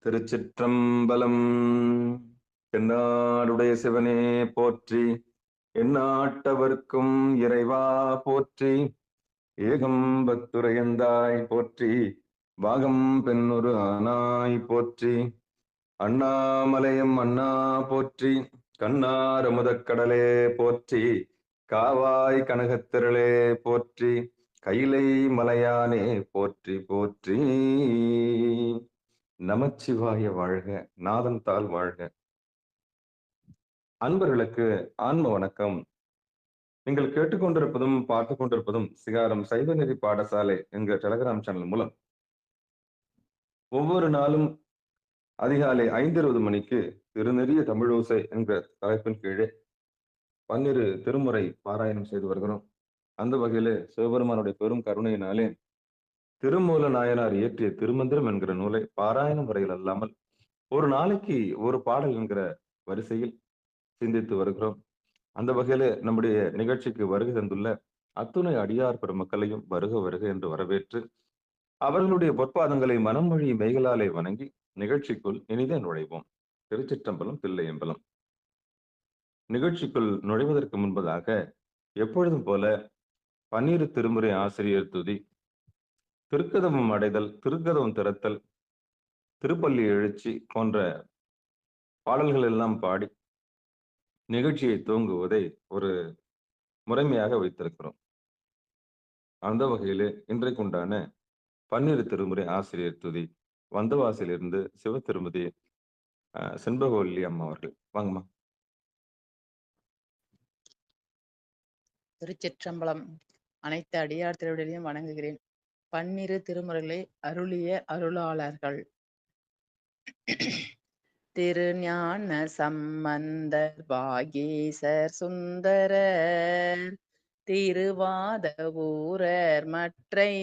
திருச்சிற்றம்பலம். தென்னாடுடைய சிவனே போற்றி, எந்நாட்டவர்க்கும் இறைவா போற்றி. ஏகம்பத்துரையந்தாய் போற்றி, பாகம் பெண்ணொரு ஆனாய் போற்றி. அண்ணாமலையம் அண்ணா போற்றி, கண்ணார் அமுதக்கடலே போற்றி. காவாய் கனகத்திரளே போற்றி, கைலை மலையானே போற்றி போற்றி. நமச்சிவாய வாழ்க, நாதன் தாள் வாழ்க. அன்பர்களுக்கு ஆன்ம வணக்கம். நீங்கள் கேட்டுக்கொண்டிருப்பதும் பார்த்து கொண்டிருப்பதும் சிகாரம் சைவநெறி பாடசாலை என்கிற டெலகிராம் சேனல் மூலம் ஒவ்வொரு நாளும் அதிகாலை 5:20 மணிக்கு திருநெறிய தமிழோசை என்கிற தலைப்பின் கீழே 12 திருமுறை பாராயணம் செய்து வருகிறோம். அந்த வகையிலே சிவபெருமானுடைய பெரும் கருணையினாலே திருமூல நாயனார் இயற்றிய திருமந்திரம் என்கிற நூலை பாராயணம் வரையில் அல்லாமல் ஒரு நாளைக்கு ஒரு பாடல் என்கிற வரிசையில் சிந்தித்து வருகிறோம். அந்த வகையில நம்முடைய நிகழ்ச்சிக்கு வருகை தந்துள்ள அத்துணை அடியார் பெருமக்களையும் வருக வருக என்று வரவேற்று அவர்களுடைய பொற்பாதங்களை மனமொழி மெய்களாலே வணங்கி நிகழ்ச்சிக்குள் இனிதே நுழைவோம். திருச்சிற்றம்பலம், தில்லையம்பலம். நிகழ்ச்சிக்குள் நுழைவதற்கு முன்பதாக எப்பொழுதும் போல 12 திருமுறை ஆசிரியர் துதி, திருக்கதவம் அடைதல், திருக்கதவம் திறத்தல், திருப்பள்ளி எழுச்சி போன்ற பாடல்கள் எல்லாம் பாடி நிகழ்ச்சியை துவங்குவதை ஒரு முறைமையாக வைத்திருக்கிறோம். அந்த வகையிலே இன்றைக்குண்டான 12 திருமுறை ஆசிரியர் துதி வந்தவாசிலிருந்து சிவ திருமதி செண்பகவல்லி அம்மா அவர்கள். வாங்கம்மா. திருச்சிற்றம்பலம். அனைத்து அடியார் திருவிடையும் வணங்குகிறேன். 12 திருமுறைகளை அருளிய அருளாளர்கள்: திருஞான சம்பந்தர், வாகீசர், சுந்தரர், திருவாத ஊரர், மற்றை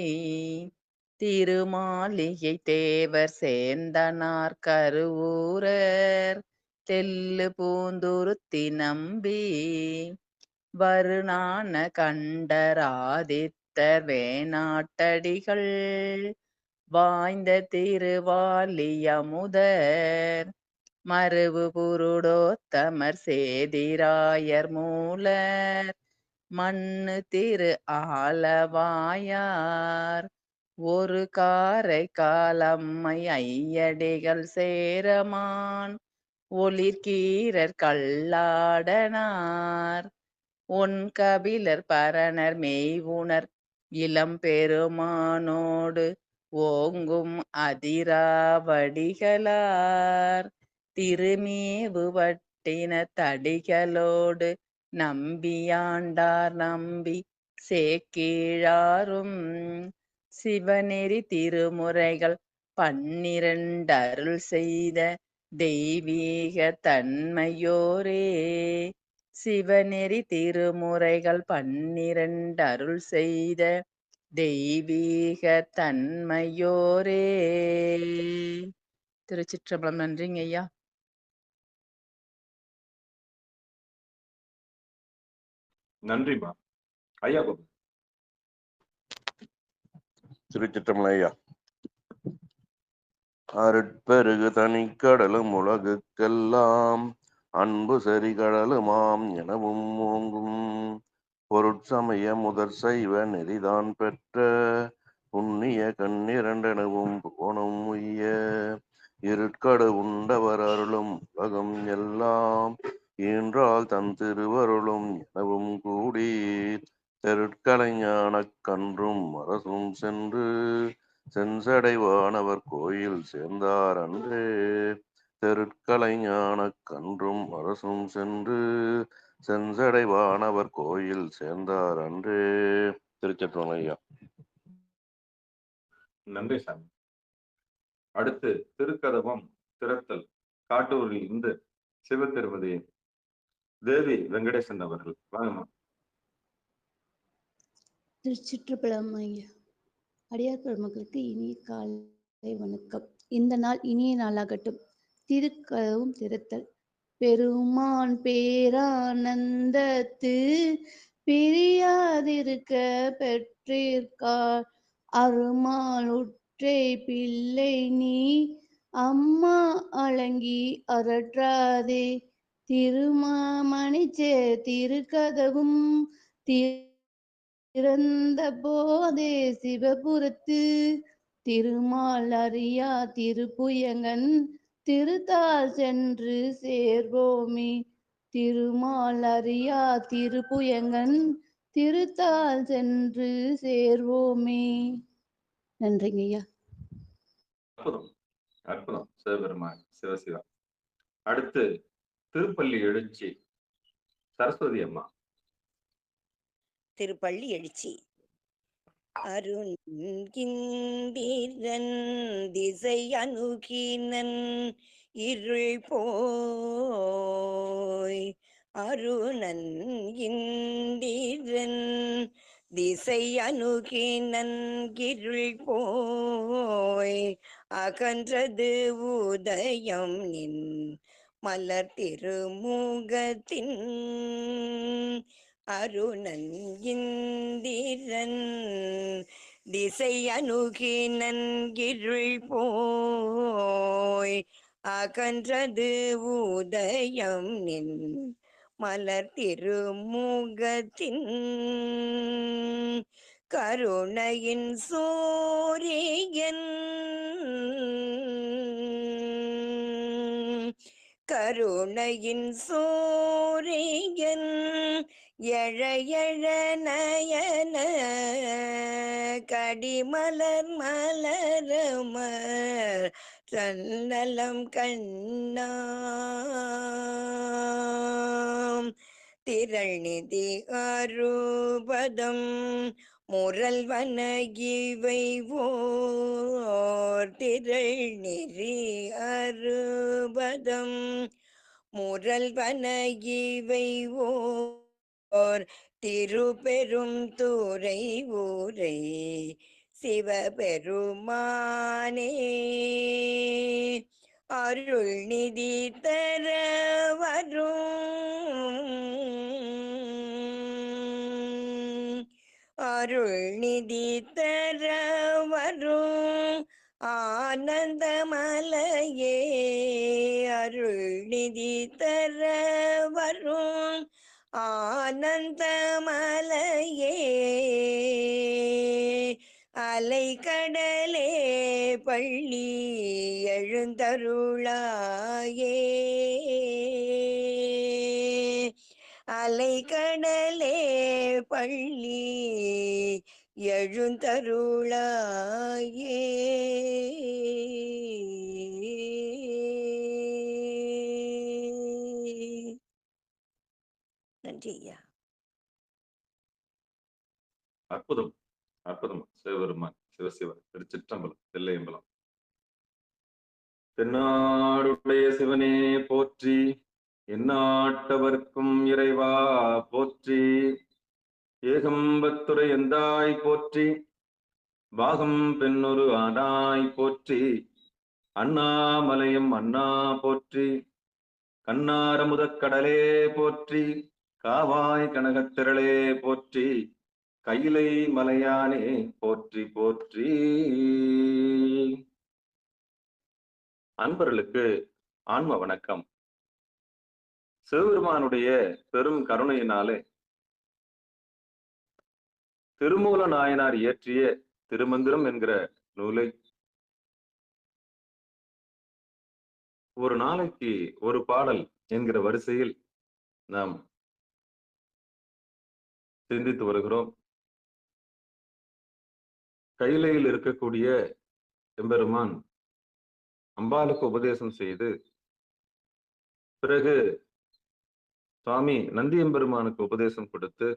திருமாளிகை தேவர், சேந்தனார், கருவூரர், தெல்லு பூந்துருத்தி நம்பி, வருணான கண்டராதித்தர், வேணாட்டடிகள், வாய்ந்த திருவாலி அமுதர், மருவு புருடோத்தமர், சேதிராயர், மூலர், மண்ணு திரு ஆலவாயார், ஒரு காரை காலம்மை, ஐயடிகள், சேரமான் ஒளிர்கீரர், கல்லாடனார், ஒன் கபிலர், பரணர், மெய்வுணர், இளம்பெருமானோடு ஓங்கும் அதிராவடிகளார், திருமேவு வட்டின தடிகளோடு நம்பியாண்டார், நம்பி சேக்கீழாரும், சிவநெறி திருமுறைகள் 12 அருள் செய்த தெய்வீக தன்மையோரே, சிவநெறி திருமுறைகள் 12 அருள் செய்த தெய்வீக தன்மையோரே. திருச்சிற்றம்பலம். நன்றிங்க ஐயா. நன்றிமா ஐயா. திருச்சிற்றம்பலம் ஐயா. அருட்பெருகு தனிக்கடலும் உலகுக்கெல்லாம் அன்பு செறிகடலுமாம் எனவும் ஓங்கும், பொருட்சமய முதற் சைவ நெறிதான் பெற்ற புண்ணிய கண்ணிரண்டெனவும் போனம் உய்ய, இருட்கடு உண்டவர் அருளும் உலகம் எல்லாம் ஈன்றால் தன் திருவருளும் எனவும் கூடி, தெருட்கலைஞானக் கன்றும் அரசும் சென்று செஞ்சடைவானவர் கோயில் சேர்ந்தார் அன்றே, தெருட்கலைஞானக் கன்றும் அரசும் சென்று செஞ்சடைவானவர் கோயில் சேர்ந்தார் அன்றே. திருச்சிற்றம்பலம் ஐயா. நன்றி சாமி. அடுத்து திருக்கதவம் திறத்தல் காட்டூரில் இருந்து சிவ திருமதி தேவி வெங்கடேசன் அவர்கள். வாங்கம்மா. திருச்சிற்றம்பலம் ஐயா. அடியார் பெருமக்களுக்கு இனிய காலை வணக்கம். இந்த நாள் இனிய நாளாகட்டும். திருக்கதவும் திறத்தல். பெருமான் பேரானந்தத்து பிரியாதிருக்க பெற்றிருக்கார், அருமால் உற்றை பிள்ளை நீ அம்மா அலங்கி அரற்றாதே திருமாமணிச்சே திருக்கதவும் திறந்த போதே சிவபுரத்து திருமால் அறியா திருப்புயங்கன் திருத்தால் சென்று சேர்வோமே. திருமால் அறியா திருப்புயங்கன் திருத்தால் சென்று சேர்வோமே. நன்றிங்க ஐயா. அற்புதம் அற்புதம் சிவபெருமான் சிவசிவா. அடுத்து திருப்பள்ளி எழுச்சி சரஸ்வதி அம்மா. திருப்பள்ளி எழுச்சி. அருண்கிந்திரன் திசை அணுகினன் இருள் போய். அருணன் இந்திரன் திசை அணுகினன் இருள் போய். அகன்றது உதயம் நின் மலர் திருமுகத்தின். அருணன் இந்திரன் திசை அணுகினன் இருள் போய். அகன்றது உதயம் நின் மலர் திருமுகத்தின். கருணையின் சூரியன் கருணையின் சூரியன் எழ எழ நயன கடிமலர் மலரமர் தன்னலம் கண்ணாம். திரள்நிதி அறுபதம் முரல்வன இவை ஓர். திரள்நெறி அறுபதம் முரல்வன இவை ஓர். திருப்பெரும் துறை ஊரை சிவபெருமானே. அருள் நிதி தர வரும் அருள் நிதி தர வரும் ஆனந்தமலையே. அருள் நிதி தர வரும் ஆனந்தமலையே. அலைக்கடலே பள்ளி எழுந்தருளாயே. அலைக்கடலே பள்ளி எழுந்தருளாயே. நன்றி ஐயா. அற்புதம் அற்புதம் சிவபெருமான் சிவசிவ. திருச்சிற்றம்பலம் தில்லையம்பலம். தென்னாடுடைய சிவனே போற்றி. எந்நாட்டவர்க்கும் இறைவா போற்றி. ஏகம்பத்துரை எந்தாய் போற்றி. பாகம் பெண்ணொரு ஆனாய் போற்றி. அண்ணாமலையும் அண்ணா போற்றி. கண்ணாரமுதக் கடலே போற்றி. காவாய் கனகத்திரளே போற்றி. கையிலை மலையானே போற்றி போற்றி. அன்பர்களுக்கு ஆன்ம வணக்கம். சிவபெருமானுடைய பெரும் கருணையினாலே திருமூல நாயனார் இயற்றிய திருமந்திரம் என்கிற நூலை ஒரு நாளைக்கு ஒரு பாடல் என்கிற வரிசையில் நாம் சிந்தித்து வருகிறோம். கையிலையில் இருக்கக்கூடிய எம்பெருமான் அம்பாளுக்கு உபதேசம் செய்து பிறகு சுவாமி நந்தியம்பெருமானுக்கு உபதேசம் கொடுத்து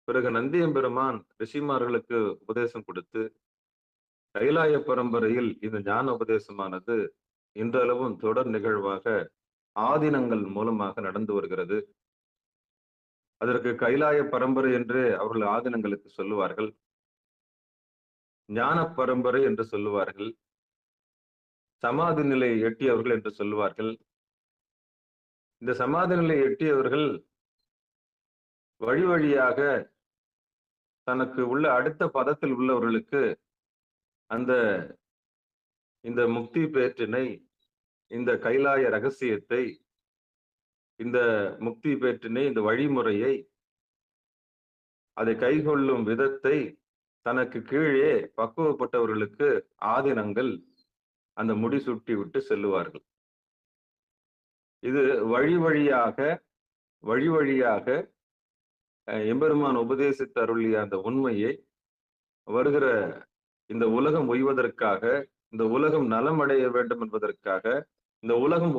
பிறகு நந்தியம்பெருமான் ரிஷிமார்களுக்கு உபதேசம் கொடுத்து கைலாய பரம்பரையில் இந்த ஞான உபதேசமானது இன்றளவும் தொடர் நிகழ்வாக ஆதீனங்கள் மூலமாக நடந்து வருகிறது. அதற்கு கைலாய பரம்பரை என்று அவர்கள் ஆதீனங்களுக்கு சொல்லுவார்கள். ஞான பரம்பரை என்று சொல்லுவார்கள். சமாதி நிலை எட்டியவர்கள் என்று சொல்லுவார்கள். இந்த சமாதி நிலை எட்டியவர்கள் வழி வழியாக தனக்கு உள்ள அடுத்த பதத்தில் உள்ளவர்களுக்கு அந்த இந்த முக்தி பேற்றினை, இந்த கைலாய ரகசியத்தை, இந்த முக்தி பேற்றினை, இந்த வழிமுறையை, அதை கைகொள்ளும் விதத்தை தனக்கு கீழே பக்குவப்பட்டவர்களுக்கு ஆதீனங்கள் அந்த முடிசூட்டி விட்டு செல்லுவார்கள். இது வழி வழியாக எம்பெருமான் உபதேசித்து அருளிய அந்த உண்மையை வருகிற இந்த உலகம் உய்வதற்காக, இந்த உலகம் நலமடைய வேண்டும் என்பதற்காக, இந்த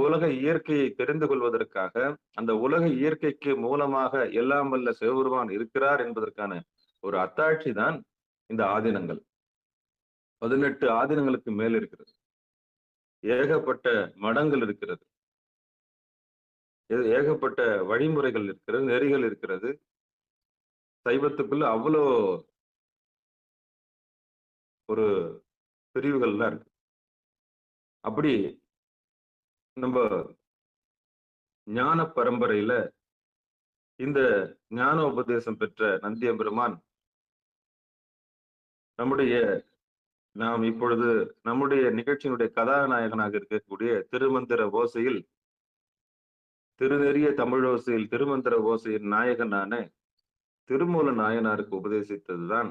உலக இயற்கையை தெரிந்து கொள்வதற்காக, அந்த உலக இயற்கைக்கு மூலமாக எல்லாம் வல்ல சிவபெருமான் இருக்கிறார் என்பதற்கான ஒரு அத்தாட்சி தான் இந்த ஆதீனங்கள். 18 ஆதீனங்களுக்கு மேல் இருக்கிறது. ஏகப்பட்ட மடங்கள் இருக்கிறது, ஏகப்பட்ட வழிமுறைகள் இருக்கிறது, நெறிகள் இருக்கிறது. சைவத்துக்குள்ள அவ்வளோ ஒரு பிரிவுகள்லாம் இருக்கு. அப்படி நம்ம ஞான பரம்பரையில இந்த ஞான உபதேசம் பெற்ற நந்தியம்பெருமான் நாம் இப்பொழுது நம்முடைய நிகழ்ச்சியினுடைய கதாநாயகனாக இருக்கக்கூடிய திருமந்திர ஓசையில், திருநெறிய தமிழோசையில் திருமந்திர ஓசையின் நாயகனான திருமூல நாயனாருக்கு உபதேசித்ததுதான்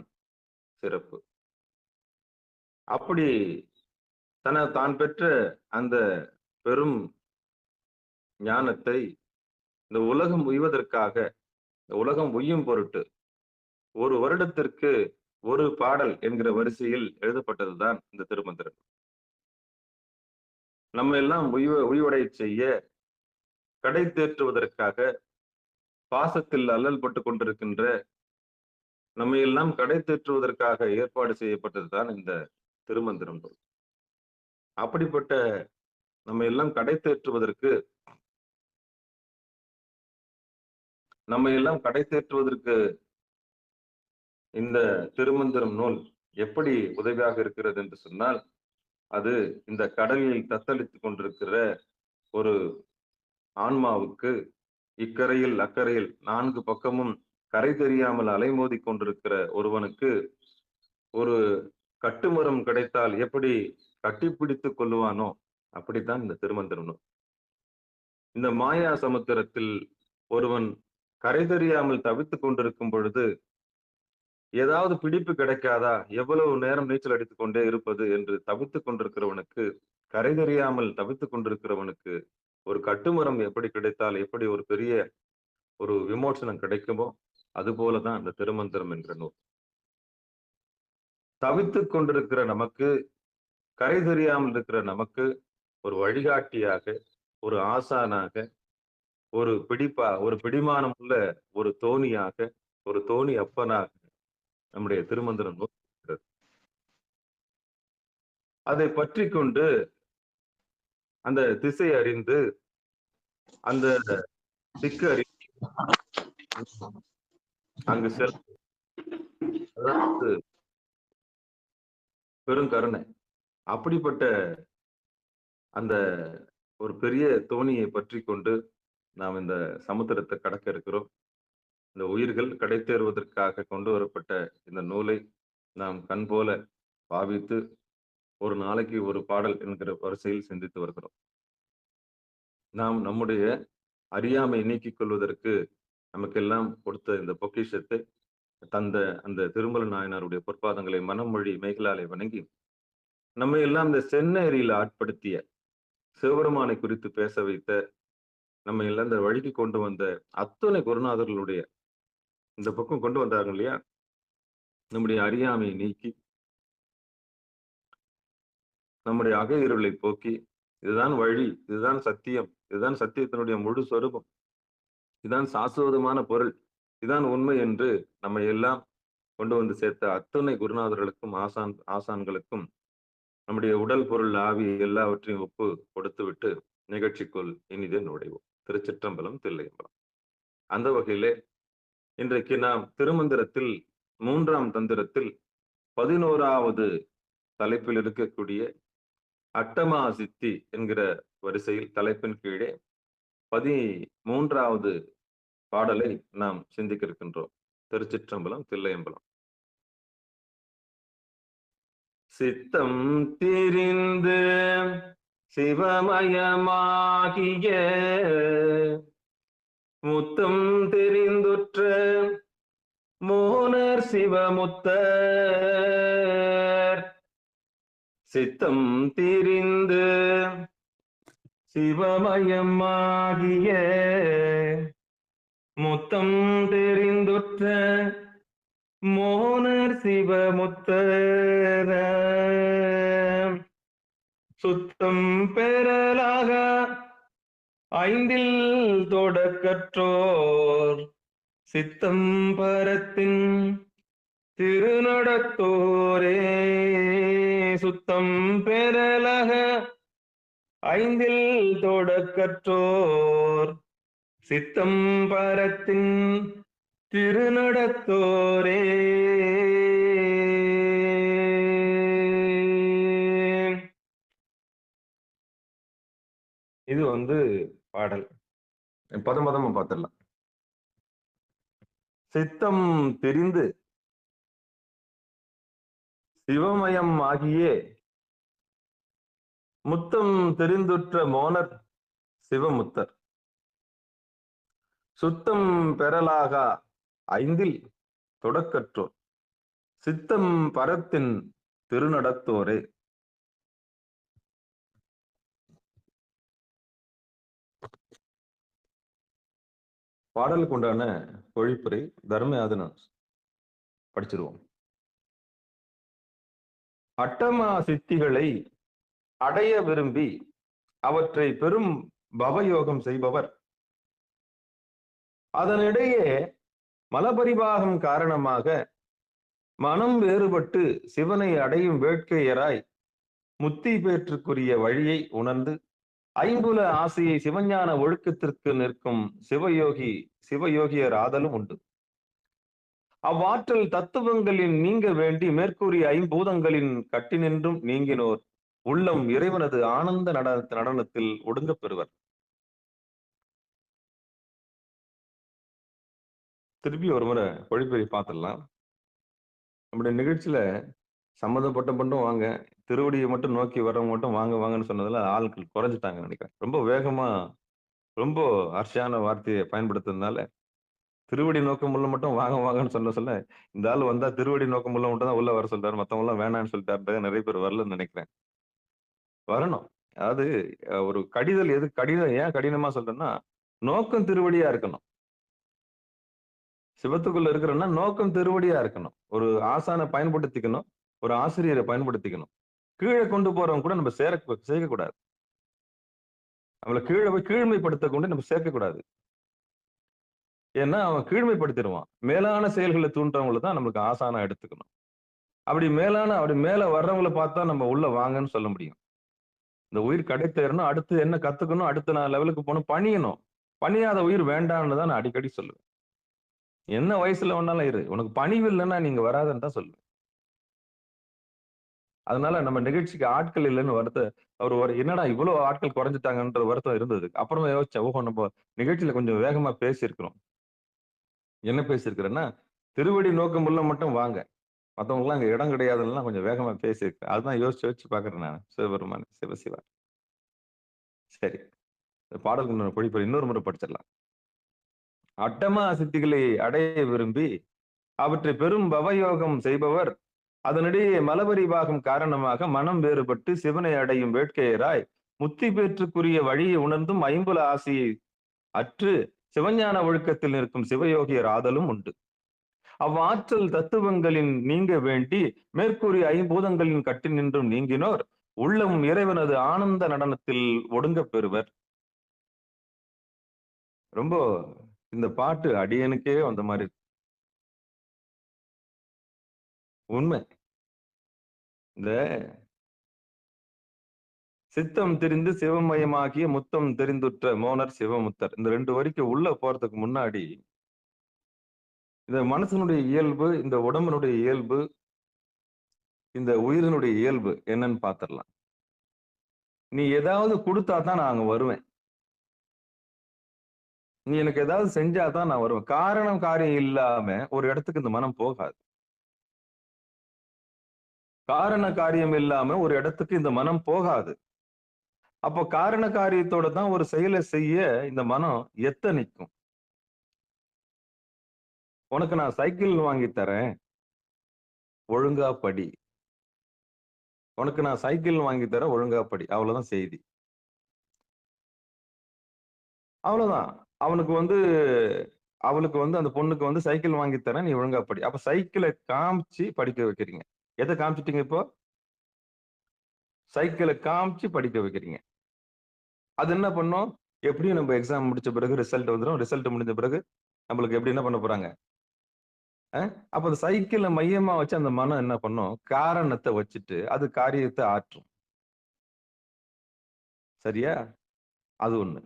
சிறப்பு. அப்படி தான் பெற்ற அந்த பெரும் ஞானத்தை இந்த உலகம் உய்வதற்காக, இந்த உலகம் உய்யும் பொருட்டு ஒரு வருடத்திற்கு ஒரு பாடல் என்கிற வரிசையில் எழுதப்பட்டதுதான் இந்த திருமந்திரம். நம்ம எல்லாம் உய்வடை செய்ய, கடை தேற்றுவதற்காக, பாசத்தில் அல்லல் பட்டு கொண்டிருக்கின்ற நம்ம எல்லாம் கடை தேற்றுவதற்காக ஏற்பாடு செய்யப்பட்டதுதான் இந்த திருமந்திரம். அப்படிப்பட்ட நம்ம எல்லாம் கடை தேற்றுவதற்கு இந்த திருமந்திரம் நூல் எப்படி உதவியாக இருக்கிறது என்று சொன்னால், அது இந்த கடலில் தத்தளித்துக் கொண்டிருக்கிற ஒரு ஆன்மாவுக்கு, இக்கரையில் அக்கறையில் 4 பக்கமும் கரை தெரியாமல் அலைமோதி கொண்டிருக்கிற ஒருவனுக்கு ஒரு கட்டுமரம் கிடைத்தால் எப்படி கட்டிப்பிடித்துக் கொள்ளுவானோ அப்படித்தான் இந்த திருமந்திரம் நூல். இந்த மாயா சமுத்திரத்தில் ஒருவன் கரை தெரியாமல் தவித்துக் கொண்டிருக்கும் பொழுது ஏதாவது பிடிப்பு கிடைக்காதா, எவ்வளவு நேரம் நீச்சல் அடித்துக் கொண்டே இருப்பது என்று தவித்துக் கொண்டிருக்கிறவனுக்கு, கரை தெரியாமல் தவித்துக் கொண்டிருக்கிறவனுக்கு ஒரு கட்டுமரம் எப்படி கிடைத்தால் எப்படி ஒரு பெரிய ஒரு விமோசனம் கிடைக்குமோ அது போலதான் அந்த திருமந்திரம் என்கிற நூல். தவித்துக் கொண்டிருக்கிற நமக்கு, கரை தெரியாமல் இருக்கிற நமக்கு ஒரு வழிகாட்டியாக, ஒரு ஆசானாக, ஒரு பிடிமானம் உள்ள ஒரு தோணியாக, ஒரு தோணி அப்பனாக நம்முடைய திருமந்திரம் நூல் இருக்கிறது. அதை பற்றி கொண்டு அந்த திசை அறிந்து, அந்த திக்கு அறிந்து அங்கு அதாவது பெருங்கருணை. அப்படிப்பட்ட அந்த ஒரு பெரிய தோணியை பற்றி கொண்டு நாம் இந்த சமுத்திரத்தை கடக்க இருக்கிறோம். இந்த உயிர்கள் கடை தேறுவதற்காக கொண்டு வரப்பட்ட இந்த நூலை நாம் கண் போல பாவித்து ஒரு நாளைக்கு ஒரு பாடல் என்கிற வரிசையில் சிந்தித்து வருகிறோம். நாம் நம்முடைய அறியாமை நீக்கிக் கொள்வதற்கு நமக்கெல்லாம் கொடுத்த இந்த பொக்கிஷத்தை தந்த அந்த திருமல நாயனாருடைய பொற்பாதங்களை மனமொழி மெய்களாலே வணங்கி, நம்ம எல்லாம் இந்த செந்நெறியில் ஆட்படுத்திய, சிவபெருமானை குறித்து பேச வைத்த, நம்ம எல்லாம் இந்த வழிக்கு கொண்டு வந்த அத்தனை குருநாதர்களுடைய இந்த பக்கம் கொண்டு வந்தார்கள் இல்லையா, நம்முடைய அறியாமையை நீக்கி, நம்முடைய அக இருளை போக்கி, இதுதான் வழி, இதுதான் சத்தியம், இதுதான் சத்தியத்தினுடைய முழு சொரூபம், இதுதான் சாஸ்வதமான பொருள், இதுதான் உண்மை என்று நம்ம எல்லாம் கொண்டு வந்து சேர்த்த அத்தனை குருநாதர்களுக்கும் ஆசான்களுக்கும் நம்முடைய உடல் பொருள் ஆவி எல்லாவற்றையும் ஒப்பு கொடுத்து விட்டு நிகழ்ச்சிக்குள் இனிதே நுழைவோம். திருச்சிற்றம்பலம், தில்லையம்பலம். அந்த வகையிலே இன்றைக்கு நாம் திருமந்திரத்தில் 3ஆம் தந்திரத்தில் 11வது தலைப்பில் இருக்கக்கூடிய அட்டமா சித்தி என்கிற வரிசையில் தலைப்பின் கீழே 13வது பாடலை நாம் சிந்திக்க இருக்கின்றோம். திருச்சிற்றம்பலம், தில்லையம்பலம். சித்தம் திரிந்து சிவமயமாகிய முத்தம் தெரிந்துற்ற மோனர் சிவமுத்தர். சித்தம் திரிந்து சிவமயமாகிய முத்தம் தெரிந்துற்ற மோனர் சிவமுத்தர. சுத்தம் பெறலாக ஐந்தில் தொடக்கற்றோர் சித்தம் பரத்தின் திருநடத்தோரே. சுத்தம் பெறலாக ஐந்தில் தொடக்கற்றோர் சித்தம் பரத்தின் திருநடத்தோரே. இது பாடல். பதம் பதமா பார்த்துடலாம். சித்தம் தெரிந்து சிவமயம் ஆகியே முத்தம் தெரிந்துற்ற மோனர் சிவமுத்தர். சுத்தம் பெறலாக ஐந்தில் தொடக்கற்றோர் சித்தம் பரத்தின் திருநடத்தோரே. பாடலுக்கு உண்டான பொழிப்புரை தர்மயாதனம் படிச்சிருவோம். அட்டமா சித்திகளை அடைய விரும்பி அவற்றை பெரும் பவயோகம் செய்பவர் அதனிடையே மலபரிவாகம் காரணமாக மனம் வேறுபட்டு சிவனை அடையும் வேட்கையராய் முத்தி பேற்றுக்குரிய வழியை உணர்ந்து ஐம்புல ஆசையை சிவஞான ஒழுக்கத்திற்கு நிற்கும் சிவயோகியர் ஆதலும் உண்டு. அவ்வாற்றல் தத்துவங்களின் நீங்க வேண்டி மேற்கூறிய ஐம்பூதங்களின் கட்டினின்றும் நீங்கினோர் உள்ளம் இறைவனது ஆனந்த நடனத்தில் ஒடுங்கப் பெறுவர். திருப்பி ஒரு முறை பொழிப்பறை பார்த்துடலாம். நம்முடைய நிகழ்ச்சியில சம்மந்தப்பட்ட மட்டும் வாங்க, திருவடியை மட்டும் நோக்கி வர்றவங்க மட்டும் வாங்க வாங்கன்னு சொன்னதுல ஆட்கள் குறைஞ்சிட்டாங்கன்னு நினைக்கிறேன். ரொம்ப வேகமா ரொம்ப அர்ஷியான வார்த்தையை பயன்படுத்துறதுனால திருவடி நோக்கம் உள்ள மட்டும் வாங்க வாங்கன்னு சொல்ல இந்த ஆள் வந்தா திருவடி நோக்கம் உள்ள மட்டும் தான் உள்ள வர சொல்றாரு, மத்தவங்க எல்லாம் வேணான்னு சொல்லிட்டாரு. நிறைய பேர் வரலன்னு நினைக்கிறேன். வரணும். அதாவது ஒரு கடிதல் கடிதம் ஏன் கடினமா சொல்றேன்னா, நோக்கம் திருவடியா இருக்கணும். சிவத்துக்குள்ள இருக்கிறன்னா நோக்கம் திருவடியா இருக்கணும். ஒரு ஆசானை பயன்படுத்திக்கணும், ஒரு ஆசிரியரை பயன்படுத்திக்கணும். கீழே கொண்டு போறவங்க கூட நம்ம சேர்க்கக்கூடாது. நம்மளை கீழே போய் கீழ்மைப்படுத்த கொண்டு நம்ம சேர்க்கக்கூடாது. ஏன்னா அவன் கீழ்மைப்படுத்திடுவான். மேலான செயல்களை தூண்டுறவங்களை தான் நம்மளுக்கு ஆசானா எடுத்துக்கணும். அப்படி மேல வர்றவங்களை பார்த்தா நம்ம உள்ள வாங்கன்னு சொல்ல முடியும். இந்த உயிர் கிடைத்தேறணும், அடுத்து என்ன கத்துக்கணும், அடுத்து நான் லெவலுக்கு போகணும், பணியணும். பணியாத உயிர் வேண்டான்னு தான் நான் அடிக்கடி சொல்லுவேன். என்ன வயசுல வேணாலும் இரு, உனக்கு பணிவு இல்லைன்னா நீங்க வராதுன்னு தான் சொல்லுவேன். அதனால நம்ம நிகழ்ச்சிக்கு ஆட்கள் இல்லைன்னு அவர் என்னடா இவ்வளவு ஆட்கள் குறைஞ்சிட்டாங்கன்ற வருத்தம் இருந்தது. அப்புறமா யோசிச்சேன், ஓஹோ நம்ம நிகழ்ச்சியில கொஞ்சம் வேகமா பேசியிருக்கிறோம். என்ன பேசியிருக்கிறேன்னா, திருவடி நோக்கம் உள்ள மட்டும் வாங்க, மற்றவங்க எல்லாம் அங்க இடம் கிடையாதுன்னா கொஞ்சம் வேகமா பேசியிருக்கேன். அதுதான் யோசிச்சு பாக்குறேன் நான். சிவபெருமான் சிவசிவா. சரி, பாடலுக்கு பொழிப்பு இன்னொரு முறை படிச்சிடலாம். அட்டமா சித்திகளை அடைய விரும்பி அவற்றை பெரும் பவயோகம் செய்பவர் அதனிடையே மலபரிவாகம் காரணமாக மனம் வேறுபட்டு சிவனை அடையும் வேட்கையராய் முத்தி பேற்றுக்குரிய வழியை உணர்ந்தும் ஐம்புல ஆசையை அற்று சிவஞான ஒழுக்கத்தில் நிற்கும் சிவயோகியர் ஆதலும் உண்டு. அவ்வாற்றல் தத்துவங்களின் நீங்க வேண்டி மேற்கூறிய ஐம்பூதங்களின் கட்டி நின்றும் நீங்கினோர் உள்ளம் இறைவனது ஆனந்த நடனத்தில் ஒடுங்கப் பெறுவர். ரொம்ப இந்த பாட்டு அடியனுக்கே அந்த மாதிரி உண்மை. இந்த சித்தம் தெரிந்து சிவமயமாகிய முத்தம் தெரிந்துற்ற மோனர் சிவமுத்தர், இந்த 2 வரிக்கு உள்ள போறதுக்கு முன்னாடி இந்த மனசனுடைய இயல்பு, இந்த உடம்புனுடைய இயல்பு, இந்த உயிரினுடைய இயல்பு என்னன்னு பாத்திரலாம். நீ ஏதாவது கொடுத்தா தான் நான் அங்க வருவேன். நீ எனக்கு ஏதாவது செஞ்சாதான் நான் வருவேன். காரணம் காரியம் இல்லாம ஒரு இடத்துக்கு இந்த மனம் போகாது. காரண காரியம் இல்லாம ஒரு இடத்துக்கு இந்த மனம் போகாது. அப்போ காரண காரியத்தோட தான் ஒரு செயலை செய்ய இந்த மனம் எத்தனிக்கும். உனக்கு நான் சைக்கிள் வாங்கி தரேன், ஒழுங்கா படி. உனக்கு நான் சைக்கிள் வாங்கி தரேன், ஒழுங்கா படி. அவ்வளவுதான் செய்தி. அவ்வளவுதான். அவளுக்கு அந்த பொண்ணுக்கு சைக்கிள் வாங்கி தரேன், நீ ஒழுங்கா படி. அப்ப சைக்கிளை காமிச்சு படிக்க வைக்கிறீங்க. எதை காமிச்சிட்டீங்க இப்போ? சைக்கிளை காமிச்சு படிக்க வைக்கிறீங்க. அது என்ன பண்ணும்? எப்படியும் நம்ம எக்ஸாம் முடிச்ச பிறகு ரிசல்ட் வந்துடும். ரிசல்ட் முடிஞ்ச பிறகு நம்மளுக்கு எப்படி என்ன பண்ண போறாங்க? அப்ப அந்த சைக்கிளை மையமா வச்சு அந்த மனம் என்ன பண்ணும்? காரணத்தை வச்சுட்டு அது காரியத்தை ஆற்றும். சரியா? அது ஒண்ணு.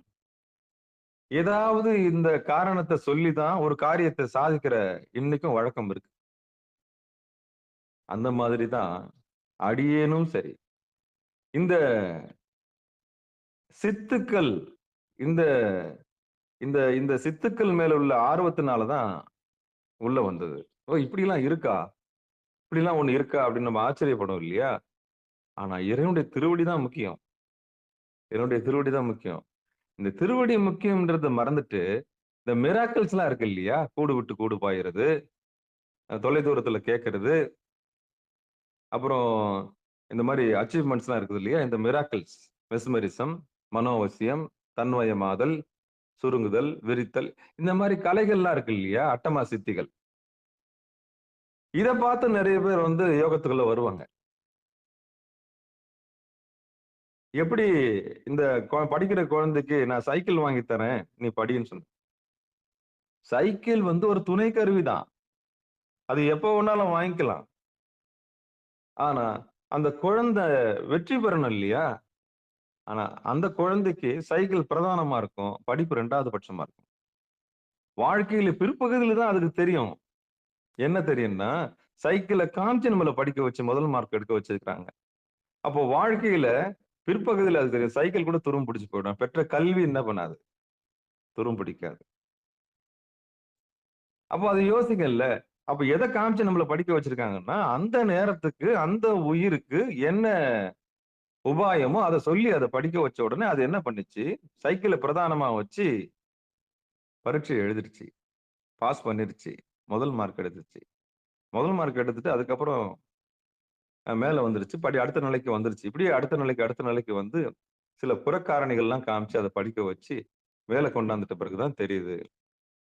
ஏதாவது இந்த காரணத்தை சொல்லிதான் ஒரு காரியத்தை சாதிக்கிற இன்னைக்கும் வழக்கம் இருக்கு. அந்த மாதிரிதான் அடியேனும் சரி. இந்த சித்துக்கள் இந்த இந்த இந்த சித்துக்கள் மேல உள்ள ஆர்வத்தினாலதான் உள்ள வந்தது. ஓ, இப்படிலாம் இருக்கா, இப்படிலாம் ஒண்ணு இருக்கா அப்படின்னு நம்ம ஆச்சரியப்படும் இல்லையா? ஆனா இறைவனுடைய திருவடி தான் முக்கியம். இறைவனுடைய திருவடி தான் முக்கியம். இந்த திருவடி முக்கியம்ன்றத மறந்துட்டு இந்த மிராக்கிள்ஸ் எல்லாம் இருக்கு இல்லையா? கூடு விட்டு கூடு பாயிறது, தொலை தூரத்துல கேட்கறது, அப்புறம் இந்த மாதிரி அச்சீவ்மெண்ட்ஸ் எல்லாம் இருக்குது இல்லையா? இந்த மிராக்கிள்ஸ், மெஸ்மரிசம், மனோவசியம், தன்வயமாதல், சுருங்குதல், விரித்தல், இந்த மாதிரி கலைகள்லாம் இருக்கு இல்லையா? அட்டமா சித்திகள். இத பார்த்து நிறைய பேர் யோகத்துக்குள்ள வருவாங்க. எப்படி இந்த படிக்கிற குழந்தைக்கு நான் சைக்கிள் வாங்கி தரேன், நீ படின்னு சொன்ன. சைக்கிள் ஒரு துணை கருவிதான். அது எப்ப வேணாலும் வாங்கிக்கலாம். ஆனா அந்த குழந்தை வெற்றி பெறணும் இல்லையா? ஆனா அந்த குழந்தைக்கு சைக்கிள் பிரதானமா இருக்கும், படிப்பு 2வது பட்சமா இருக்கும். வாழ்க்கையில பிற்பகுதியில தான் அதுக்கு தெரியும். என்ன தெரியும்னா, சைக்கிளை காமிச்சு நம்மள படிக்க வச்சு முதல் மார்க் எடுக்க வச்சிருக்காங்க. அப்போ வாழ்க்கையில பிற்பகுதியில அது தெரியும். சைக்கிள் கூட துரும் பிடிச்சு போயிடும். பெற்ற கல்வி என்ன பண்ணாது? துரும் பிடிக்காது. அப்போ அது யோசிக்கல. அப்ப எதை காமிச்சு நம்மள படிக்க வச்சிருக்காங்கன்னா, அந்த நேரத்துக்கு அந்த உயிருக்கு என்ன உபாயமோ அதை சொல்லி அதை படிக்க வச்ச உடனே அது என்ன பண்ணுச்சு? சைக்கிளை பிரதானமா வச்சு பரீட்சை எழுதிருச்சு, பாஸ் பண்ணிருச்சு, முதல் மார்க் எடுத்துச்சு. முதல் மார்க் எடுத்துட்டு அதுக்கப்புறம் மேல வந்துருச்சு, அடுத்த நிலைக்கு வந்துருச்சு. இப்படியே அடுத்த நிலைக்கு சில புறக்காரணிகள்லாம் காமிச்சு அதை படிக்க வச்சு வேலை கொண்டாந்துட்ட பிறகுதான் தெரியுது,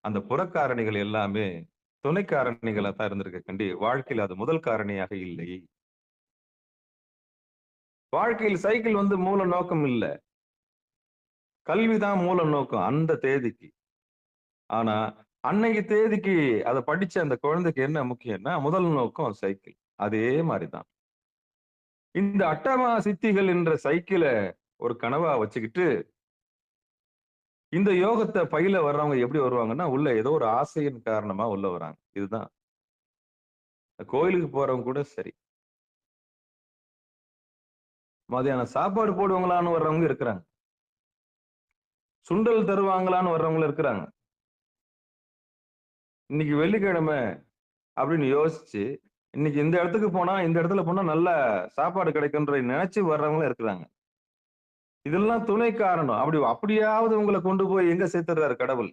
அந்த புறக்காரணிகள் எல்லாமே துணை காரணிகளா தான் இருந்திருக்க கண்டி வாழ்க்கையில் அது முதல் காரணியாக இல்லை. வாழ்க்கையில் சைக்கிள் மூல நோக்கம் இல்ல, கல்விதான் மூல நோக்கம் அந்த தேதிக்கு. ஆனா அன்னைக்கு தேதிக்கு அதை படிச்ச அந்த குழந்தைக்கு என்ன முக்கியம்னா முதல் நோக்கம் சைக்கிள். அதே மாதிரிதான் இந்த அட்டமா சித்திகள் என்ற சைக்கிளை ஒரு கனவா வச்சுக்கிட்டு இந்த யோகத்தை பயில வர்றவங்க எப்படி வருவாங்கன்னா, உள்ள ஏதோ ஒரு ஆசையின் காரணமா உள்ள வராங்க. இதுதான் கோயிலுக்கு போறவங்க கூட சரி, மதியானம் சாப்பாடு போடுவாங்களான்னு வர்றவங்க இருக்கிறாங்க, சுண்டல் தருவாங்களான்னு வர்றவங்களும் இருக்கிறாங்க. இன்னைக்கு வெள்ளிக்கிழமை அப்படின்னு யோசிச்சு இன்னைக்கு இந்த இடத்துக்கு போனா இந்த இடத்துல போனா நல்ல சாப்பாடு கிடைக்குன்ற நினைச்சு வர்றவங்களும் இருக்கிறாங்க. இதெல்லாம் துணை காரணம். அப்படியாவது உங்களை கொண்டு போய் எங்க சேர்த்துறாரு கடவுள்?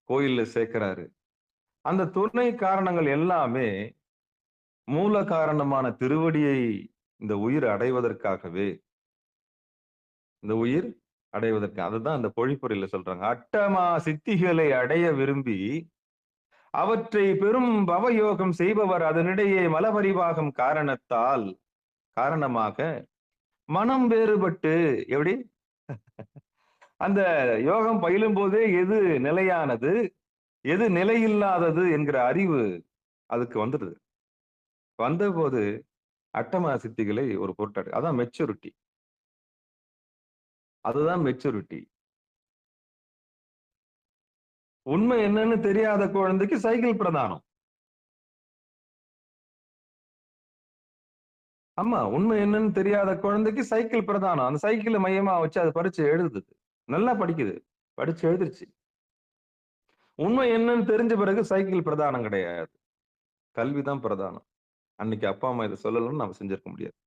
கோயில்ல சேர்க்கிறாரு. அந்த துணை காரணங்கள் எல்லாமே மூல காரணமான திருவடியை இந்த உயிர் அடைவதற்காகவே, இந்த உயிர் அடைவதற்கு. அதுதான் அந்த பொழிப்புரையில சொல்றாங்க, அட்டமா சித்திகளை அடைய விரும்பி அவற்றை பெரும் பவயோகம் செய்பவர் அதனிடையே மலபரிவாகம் காரணமாக மனம் வேறுபட்டு, எப்படி அந்த யோகம் பயிலும் போதே எது நிலையானது எது நிலையில்லாதது என்கிற அறிவு அதுக்கு வந்துடுது. வந்த போது அட்டமா சித்திகளை ஒரு பொருட்டாடு. அதான் மெச்சூரிட்டி. அதுதான் மெச்சூரிட்டி. உண்மை என்னன்னு தெரியாத குழந்தைக்கு சைக்கிள் பிரதானம். ஆமா, உண்மை என்னன்னு தெரியாத குழந்தைக்கு சைக்கிள் பிரதானம். அந்த சைக்கிளை மையமா வச்சு அது பரீட்சை எழுதுது, நல்லா படிக்குது, படிச்சு எழுதிருச்சு. உண்மை என்னன்னு தெரிஞ்ச பிறகு சைக்கிள் பிரதானம் கிடையாது, கல்விதான் பிரதானம். அன்னைக்கு அப்பா அம்மா இதை சொல்லலன்னு நம்ம செஞ்சிருக்க முடியாது.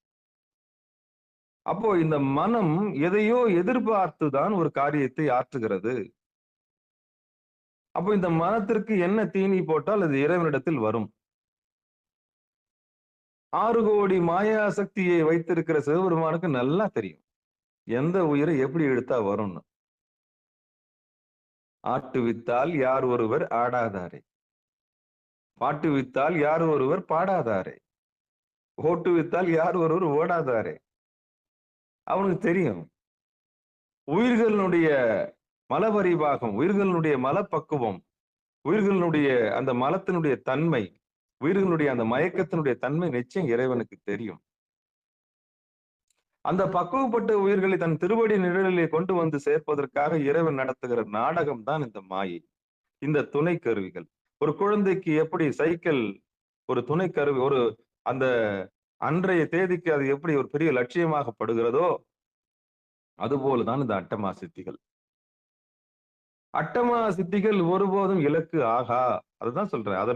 அப்போ இந்த மனம் எதையோ எதிர்பார்த்துதான் ஒரு காரியத்தை ஆற்றுகிறது. அப்போ இந்த மனத்திற்கு என்ன தீனி போட்டால் அது இறைவனிடத்தில் வரும். 6 கோடி மாயா சக்தியை வைத்திருக்கிற சிவபெருமானுக்கு நல்லா தெரியும் எந்த உயிரை எப்படி இழுத்தா வரும்னு. ஆட்டுவித்தால் யார் ஒருவர் ஆடாதாரே, பாட்டுவித்தால் யார் ஒருவர் பாடாதாரே, ஓட்டுவித்தால் யார் ஒருவர் ஓடாதாரே. அவனுக்கு தெரியும் உயிர்களுடைய மலபரிபாகம், உயிர்களுடைய மலப்பக்குவம், உயிர்களுடைய அந்த மலத்தினுடைய தன்மை, உயிர்களுடைய அந்த மயக்கத்தினுடைய தன்மை நிச்சயம் இறைவனுக்கு தெரியும். அந்த பக்குவப்பட்ட உயிர்களை தன் திருவடி நிழலிலே கொண்டு வந்து சேர்ப்பதற்காக இறைவன் நடத்துகிற நாடகம் தான் இந்த மாயை, இந்த துணை கருவிகள். ஒரு குழந்தைக்கு எப்படி சைக்கிள் ஒரு துணை கருவி, ஒரு அந்த அன்றைய தேதிக்கு அது எப்படி ஒரு பெரிய லட்சியமாகப்படுகிறதோ அதுபோலதான் இந்த அட்டமா சித்திகள். அட்டமா சித்திகள் ஒருபோதும் இலக்கு ஆகா. அதுதான் சொல்றேன். அதை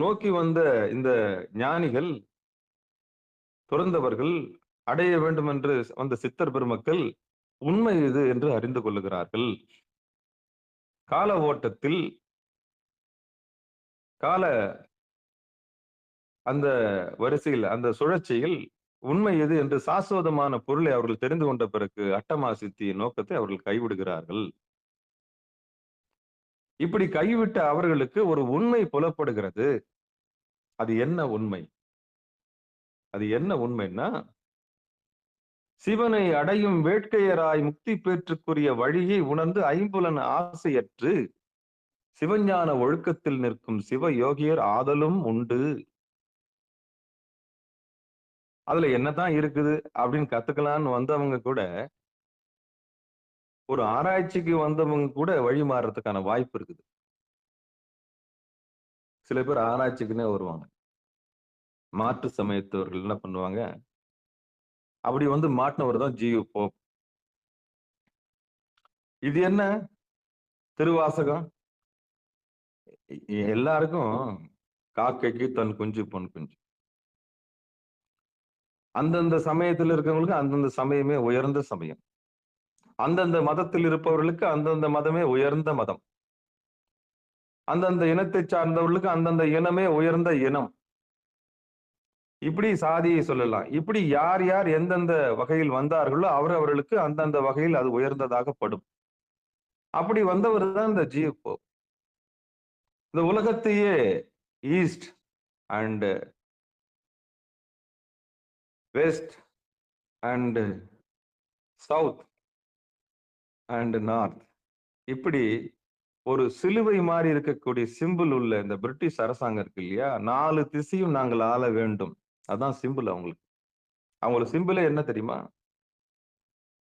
நோக்கி வந்த இந்த ஞானிகள், துறந்தவர்கள், அடைய வேண்டும் என்று வந்த சித்தர் பெருமக்கள் உண்மை இது என்று அறிந்து கொள்ளுகிறார்கள். கால ஓட்டத்தில் கால அந்த வரிசையில் அந்த சுழற்சியில் உண்மை எது என்று சாஸ்வதமான பொருளை அவர்கள் தெரிந்து கொண்ட பிறகு அட்டமா சித்தியின் நோக்கத்தை அவர்கள் கைவிடுகிறார்கள். இப்படி கைவிட்ட அவர்களுக்கு ஒரு உண்மை புலப்படுகிறது. அது என்ன உண்மை? அது என்ன உண்மைன்னா, சிவனை அடையும் வேட்கையராய் முக்தி பெற்றுக்குரிய வழியை உணர்ந்து ஐம்புலன் ஆசையற்று சிவஞான ஒழுக்கத்தில் நிற்கும் சிவ யோகியர் ஆதலும் உண்டு. அதுல என்னதான் இருக்குது அப்படின்னு கத்துக்கலான்னு வந்தவங்க கூட, ஒரு ஆராய்ச்சிக்கு வந்தவங்க கூட வழி மாறுறதுக்கான வாய்ப்பு இருக்குது. சில பேர் ஆராய்ச்சிக்குன்னே வருவாங்க. மாற்று சமயத்தவர்கள் என்ன பண்ணுவாங்க, அப்படி வந்து மாட்டினவர் தான் ஜியு போப். இது என்ன திருவாசகம்? எல்லாருக்கும் காக்கைக்கு தன் குஞ்சு பொன் குஞ்சு. அந்தந்த சமயத்தில் இருக்கிறவங்களுக்கு அந்தந்த சமயமே உயர்ந்த சமயம், அந்தந்த மதத்தில் இருப்பவர்களுக்கு அந்தந்த மதமே உயர்ந்த மதம், அந்தந்த இனத்தை சார்ந்தவர்களுக்கு அந்தந்த இனமே உயர்ந்த இனம். இப்படி சாதியை சொல்லலாம். இப்படி யார் யார் எந்தெந்த வகையில் வந்தார்களோ அவர்களுக்கு அந்தந்த வகையில் அது உயர்ந்ததாகப்படும். அப்படி வந்தவர் தான் இந்த ஜியு போப். இந்த உலகத்தையே east and west and south and north, இப்படி ஒரு சிலுவை மாதிரி இருக்கக்கூடிய சிம்பிள் உள்ள இந்த பிரிட்டிஷ் அரசாங்கம் இருக்கு இல்லையா, 4 திசையும் நாங்கள் ஆள வேண்டும், அதான் சிம்பிள் அவங்களுக்கு. அவங்களுக்கு சிம்பிளே என்ன தெரியுமா?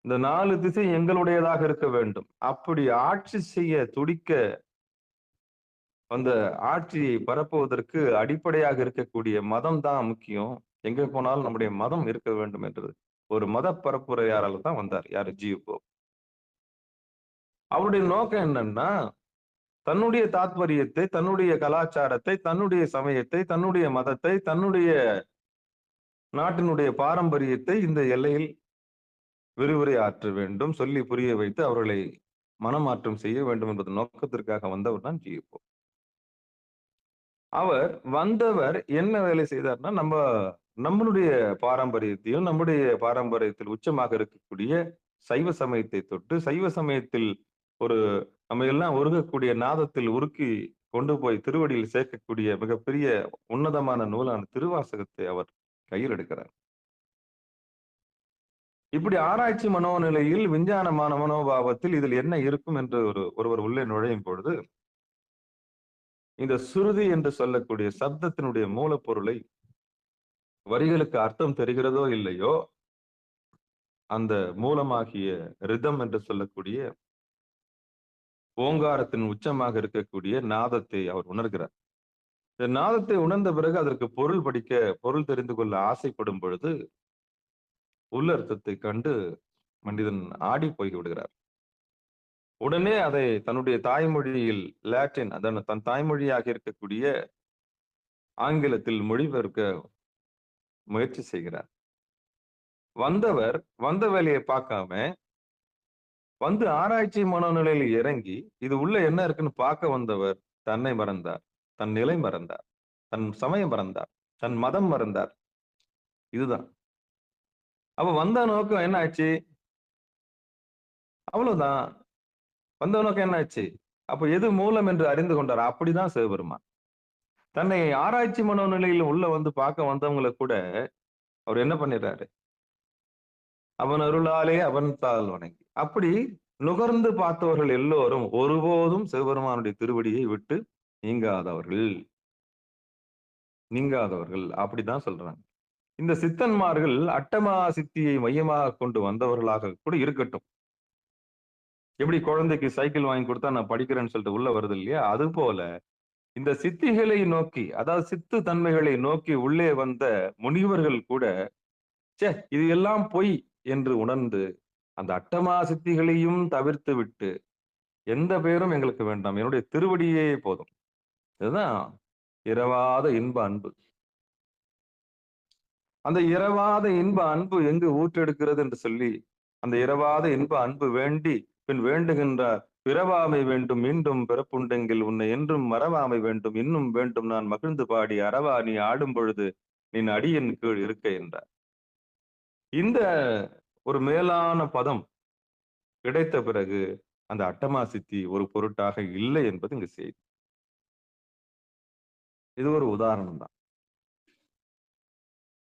இந்த 4 திசை எங்களுடையதாக இருக்க வேண்டும். அப்படி ஆட்சி செய்ய துடிக்க அந்த ஆட்சியை பரப்புவதற்கு அடிப்படையாக இருக்கக்கூடிய மதம் தான் முக்கியம். எங்க போனாலும் நம்முடைய மதம் இருக்க வேண்டும் என்று ஒரு மத பரப்புரையாளர் தான் வந்தார். யாரு? G U Pope. அவருடைய நோக்கம் என்னன்னா, தன்னுடைய தாத்பரியத்தை, தன்னுடைய கலாச்சாரத்தை, தன்னுடைய சமயத்தை, தன்னுடைய மதத்தை, தன்னுடைய நாட்டினுடைய பாரம்பரியத்தை இந்த எல்லையில் விரிவுரை ஆற்ற வேண்டும், சொல்லி புரிய வைத்து அவர்களை மனமாற்றம் செய்ய வேண்டும் என்பது நோக்கத்திற்காக வந்தவர் தான் ஜியு போப். அவர் வந்தவர் என்ன வேலை செய்தார்னா, நம்மளுடைய பாரம்பரியத்தையும், நம்முடைய பாரம்பரியத்தில் உச்சமாக இருக்கக்கூடிய சைவ சமயத்தை தொட்டு, சைவ சமயத்தில் ஒரு நம்ம எல்லாம் உருகக்கூடிய நாதத்தில் உருக்கி கொண்டு போய் திருவடியில் சேர்க்கக்கூடிய மிகப்பெரிய உன்னதமான நூலான திருவாசகத்தை அவர் கையில் எடுக்கிறார். இப்படி ஆராய்ச்சி மனோநிலையில், விஞ்ஞானமான மனோபாவத்தில் இதில் என்ன இருக்கும் என்று ஒருவர் உள்ளே நுழையும் பொழுது, இந்த சுருதி என்று சொல்லக்கூடிய சப்தத்தினுடைய மூலப்பொருளை, வரிகளுக்கு அர்த்தம் தெரிகிறதோ இல்லையோ, அந்த மூலமாகிய ரிதம் என்று சொல்லக்கூடிய ஓங்காரத்தின் உச்சமாக இருக்கக்கூடிய நாதத்தை அவர் உணர்கிறார். இந்த நாதத்தை உணர்ந்த பிறகு அதற்கு பொருள் தெரிந்து கொள்ள ஆசைப்படும் பொழுது உள்ளர்த்தத்தை கண்டு மனிதன் ஆடி போய் விடுகிறார். உடனே அதை தன்னுடைய தாய்மொழியில் லாட்டின், அதன் தன் தாய்மொழியாக இருக்கக்கூடிய ஆங்கிலத்தில் மொழிபெயர்க்க முயற்சி செய்கிறார். வந்தவர் வந்த வேலையை பார்க்காம வந்து ஆராய்ச்சி மனோநிலையில் இறங்கி இது உள்ள என்ன இருக்குன்னு பார்க்க வந்தவர் தன்னை மறந்தார், தன் நிலை மறந்தார், தன் சமயம் மறந்தார், தன் மதம் மறந்தார். இதுதான். அப்ப வந்த நோக்கம் என்ன ஆச்சு? அவ்வளவுதான். வந்த நோக்கம் என்ன ஆச்சு? அப்ப எது மூலம் என்று அறிந்து கொண்டார். அப்படிதான் சிவபெருமான். தன்னை ஆராய்ச்சி மனோநிலையில் உள்ள வந்து பார்க்க வந்தவங்களை கூட அவர் என்ன பண்ணிடுறாரு? அவன் அருளாலே அவன் தாள் வணங்கி. அப்படி நுகர்ந்து பார்த்தவர்கள் எல்லோரும் ஒருபோதும் சிவபெருமானுடைய திருவடியை விட்டு நீங்காதவர்கள். நீங்காதவர்கள் அப்படிதான் சொல்றாங்க. இந்த சித்தன்மார்கள் அட்டமா சித்தியை மையமாக கொண்டு வந்தவர்களாக கூட இருக்கட்டும். எப்படி குழந்தைக்கு சைக்கிள் வாங்கி கொடுத்தா நான் படிக்கிறேன்னு சொல்லிட்டு உள்ள வருது இல்லையா? அது போல இந்த சித்திகளை நோக்கி, அதாவது சித்து தன்மைகளை நோக்கி உள்ளே வந்த முனிவர்கள் கூட சே இது எல்லாம் பொய் என்று உணர்ந்து அந்த அட்டமா சித்திகளையும் தவிர்த்து விட்டு எந்த பேரும் எங்களுக்கு வேண்டாம், என்னுடைய திருவடியே போதும். இதுதான் இரவாத இன்ப அன்பு. அந்த இரவாத இன்ப அன்பு எங்கு ஊற்றெடுக்கிறது என்று சொல்லி அந்த இரவாத இன்ப அன்பு வேண்டி பின் வேண்டுகின்றார். பிறவாமை வேண்டும் மீண்டும் பிறப்புண்டெங்கில் உன்னை என்றும் மறவாமை வேண்டும் இன்னும் வேண்டும் நான் மகிழ்ந்து பாடி அறவா நீ ஆடும் பொழுது நீ அடியின் கீழ் இருக்க என்றார். இந்த ஒரு மேலான பதம் கிடைத்த பிறகு அந்த அட்டமா சித்தி ஒரு பொருட்டாக இல்லை என்பது இங்கு செய்தி. இது ஒரு உதாரணம் தான்.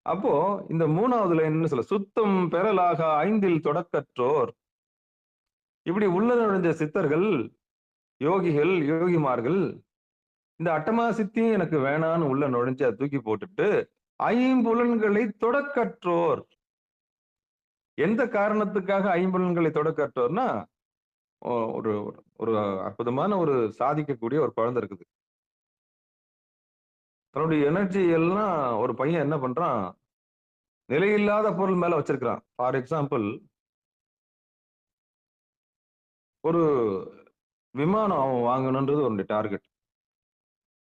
அப்போ இந்த மூணாவதுல என்ன சொல்ல, சுத்தம் பெறலாக ஐந்தில் தொடக்கற்றோர். இப்படி உள்ள நுழைஞ்ச சித்தர்கள், யோகிகள், யோகிமார்கள் இந்த அட்டமா சித்தியும் எனக்கு வேணான்னு உள்ள நுழைஞ்சு அதை தூக்கி போட்டுட்டு ஐம்புலன்களை தொடக்கற்றோர். எந்த காரணத்துக்காக ஐம்புலன்களை தொடக்கற்றோர்னா, ஒரு ஒரு அற்புதமான ஒரு சாதிக்கக்கூடிய ஒரு குழந்தை இருக்குது. தன்னுடைய எனர்ஜி எல்லாம் ஒரு பையன் என்ன பண்றான், நிலையில்லாத பொருள் மேல வச்சிருக்கிறான். ஃபார் எக்ஸாம்பிள், ஒரு விமானம் அவன் வாங்கணுன்றது ஒரு டார்கெட்.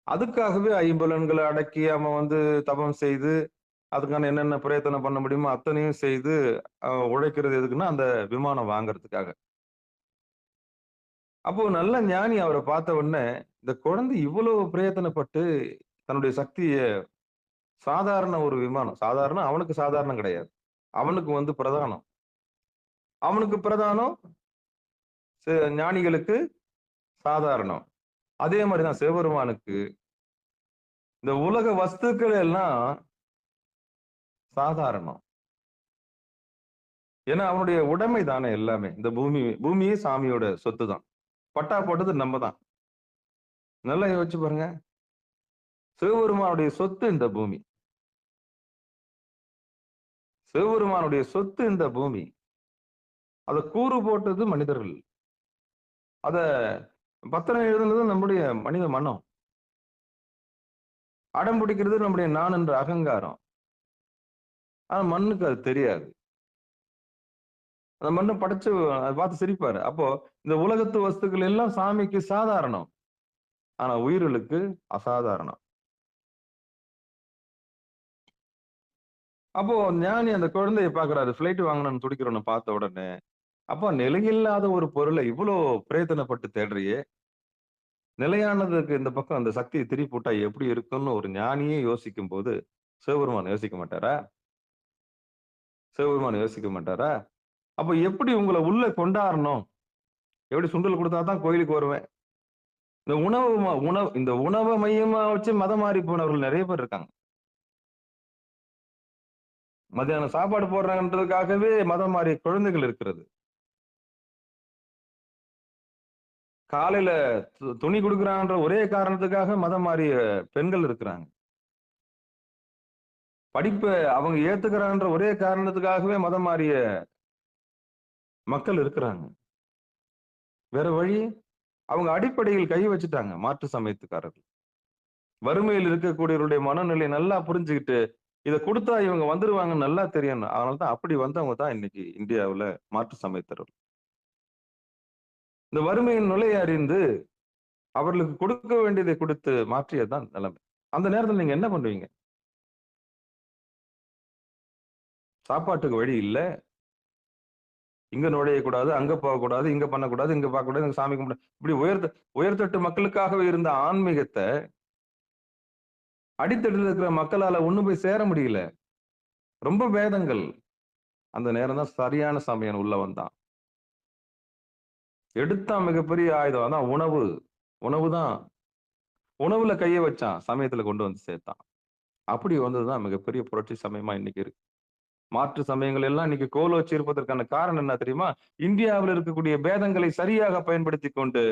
அதுக்காகவே ஐம்புலன்களை அடக்கி அவன் வந்து தபம் செய்து அதுக்கான என்னென்ன பிரயத்தனம் பண்ண முடியுமோ அத்தனையும் செய்து உழைக்கிறது எதுக்குன்னா அந்த விமானம் வாங்கறதுக்காக. அப்போ நல்ல ஞானி அவரை பார்த்த உடனே இந்த குழந்தை இவ்வளவு பிரயத்தனப்பட்டு தன்னுடைய சக்தியை, சாதாரண ஒரு விமானம், சாதாரண அவனுக்கு சாதாரணம் கிடையாது, அவனுக்கு வந்து பிரதானம், அவனுக்கு பிரதானம் ஞானிகளுக்கு சாதாரணம். அதே மாதிரிதான் சிவபெருமானுக்கு இந்த உலக வஸ்துக்கள் எல்லாம் சாதாரணம். ஏன்னா அவனுடைய உடைமை தானே எல்லாமே. இந்த பூமியே சாமியோட சொத்து தான். பட்டா போட்டது நம்ம தான். நல்லா யோசிச்சு பாருங்க. சிவபெருமானுடைய சொத்து இந்த பூமி. சிவபெருமானுடைய சொத்து இந்த பூமி. அதை கூறு போட்டது மனிதர்கள். அத பத்திரம் எழுதுனது நம்முடைய மனித மனம். அடம் பிடிக்கிறது நம்முடைய நான் என்ற அகங்காரம். ஆனா மண்ணுக்கு அது தெரியாது. அந்த மண்ணை படைச்சு அதை பார்த்து சிரிப்பாரு. அப்போ இந்த உலகத்து வஸ்துக்கள் எல்லாம் சாமிக்கு சாதாரணம், ஆனா உயிர்களுக்கு அசாதாரணம். அப்போ ஞானி அந்த குழந்தைய பாக்குறாரு, பிளைட் வாங்கணும்னு துடிக்கிறவனை பார்த்த உடனே, அப்போ நிலையில்லாத ஒரு பொருளை இவ்வளவு பிரயத்தனப்பட்டு தேடுறியே, நிலையானதுக்கு இந்த பக்கம் அந்த சக்தியை திருப்பி போட்டா எப்படி இருக்கும்னு ஒரு ஞானியே யோசிக்கும் போது சிவபெருமான் யோசிக்க மாட்டாரா? சிவபெருமான் யோசிக்க மாட்டாரா? அப்ப எப்படி உங்களை உள்ள கொண்டாடணும்? எப்படி சுண்டல் கொடுத்தாதான் கோயிலுக்கு வருவேன். இந்த இந்த உணவை மையமா வச்சு மதம் மாறி போனவர்கள் நிறைய பேர் இருக்காங்க. மத்தியானம் சாப்பாடு போடுறாங்கன்றதுக்காகவே மதம் மாறிய குழந்தைகள் இருக்கிறது. காலையில துணி கொடுக்குறான்ற ஒரே காரணத்துக்காக மதம் மாறிய பெண்கள் இருக்கிறாங்க. படிப்பை அவங்க ஏத்துக்கிறான்ற ஒரே காரணத்துக்காகவே மதம் மாறிய மக்கள் இருக்கிறாங்க. வேற வழி? அவங்க அடிப்படையில் கை வச்சுட்டாங்க மாற்று சமயத்துக்காரர்கள். வறுமையில் இருக்கக்கூடியவருடைய மனநிலை நல்லா புரிஞ்சுக்கிட்டு இதை கொடுத்தா இவங்க வந்துருவாங்கன்னு நல்லா தெரியணும். அதனாலதான் அப்படி வந்தவங்க தான் இன்னைக்கு இந்தியாவுல மாற்று சமயத்தர்கள். இந்த வறுமையின் நுழைய அறிந்து அவர்களுக்கு கொடுக்க வேண்டியதை கொடுத்து மாற்றியதுதான் நிலைமை. அந்த நேரத்துல நீங்க என்ன பண்ணுவீங்க? சாப்பாட்டுக்கு வழி இல்ல. இங்க நுழையக்கூடாது, அங்க போகக்கூடாது, இங்க பண்ணக்கூடாது, இங்க பார்க்கக்கூடாது, இங்க சாமி கும்பிட இப்படி உயர்தட்டு மக்களுக்காகவே இருந்த ஆன்மீகத்த அடித்தட்டில் இருக்கிற மக்களால ஒண்ணும் போய் சேர முடியல. ரொம்ப வேதங்கள். அந்த நேரம் தான் சரியான சமயம் உள்ள வந்தான். எடுத்தான் மிகப்பெரிய ஆயுதம். அதான் உணவு. உணவு தான். உணவுல கைய வச்சான். சமயத்துல கொண்டு வந்து சேர்த்தான். அப்படி வந்ததுதான் மிகப்பெரிய புரட்சி சமயமா இன்னைக்கு இருக்கு. மாற்று சமயங்கள் எல்லாம் இன்னைக்கு கோல் வச்சு இருப்பதற்கான காரணம் என்ன தெரியுமா? இந்தியாவில் இருக்கக்கூடிய பேதங்களை சரியாக பயன்படுத்தி கொண்டு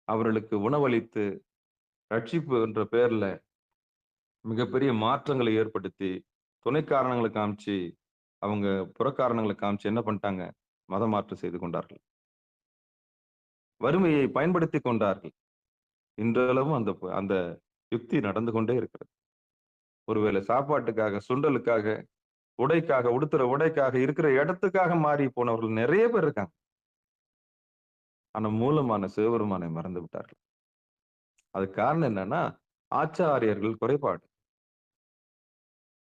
அவர்களுக்கு உணவளித்து ரட்சிப்பு என்ற பேர்ல மிகப்பெரிய மாற்றங்களை ஏற்படுத்தி துணை காரணங்களை காமிச்சு அவங்க புறக்காரணங்களை காமிச்சு என்ன பண்ணிட்டாங்க? மத மாற்றம் செய்து கொண்டார்கள். வறுமையை பயன்படுத்தி கொண்டார்கள். இன்றளவும் அந்த அந்த யுக்தி நடந்து கொண்டே இருக்கிறது. ஒருவேளை சாப்பாட்டுக்காக, சுண்டலுக்காக, உடைக்காக, உடுத்துற உடைக்காக, இருக்கிற இடத்துக்காக மாறி போனவர்கள் நிறைய பேர் இருக்காங்க. ஆனா மூலமான சிவபெருமானை மறந்து விட்டார்கள். அதுக்கு காரணம் என்னன்னா, ஆச்சாரியர்கள் குறைபாடு.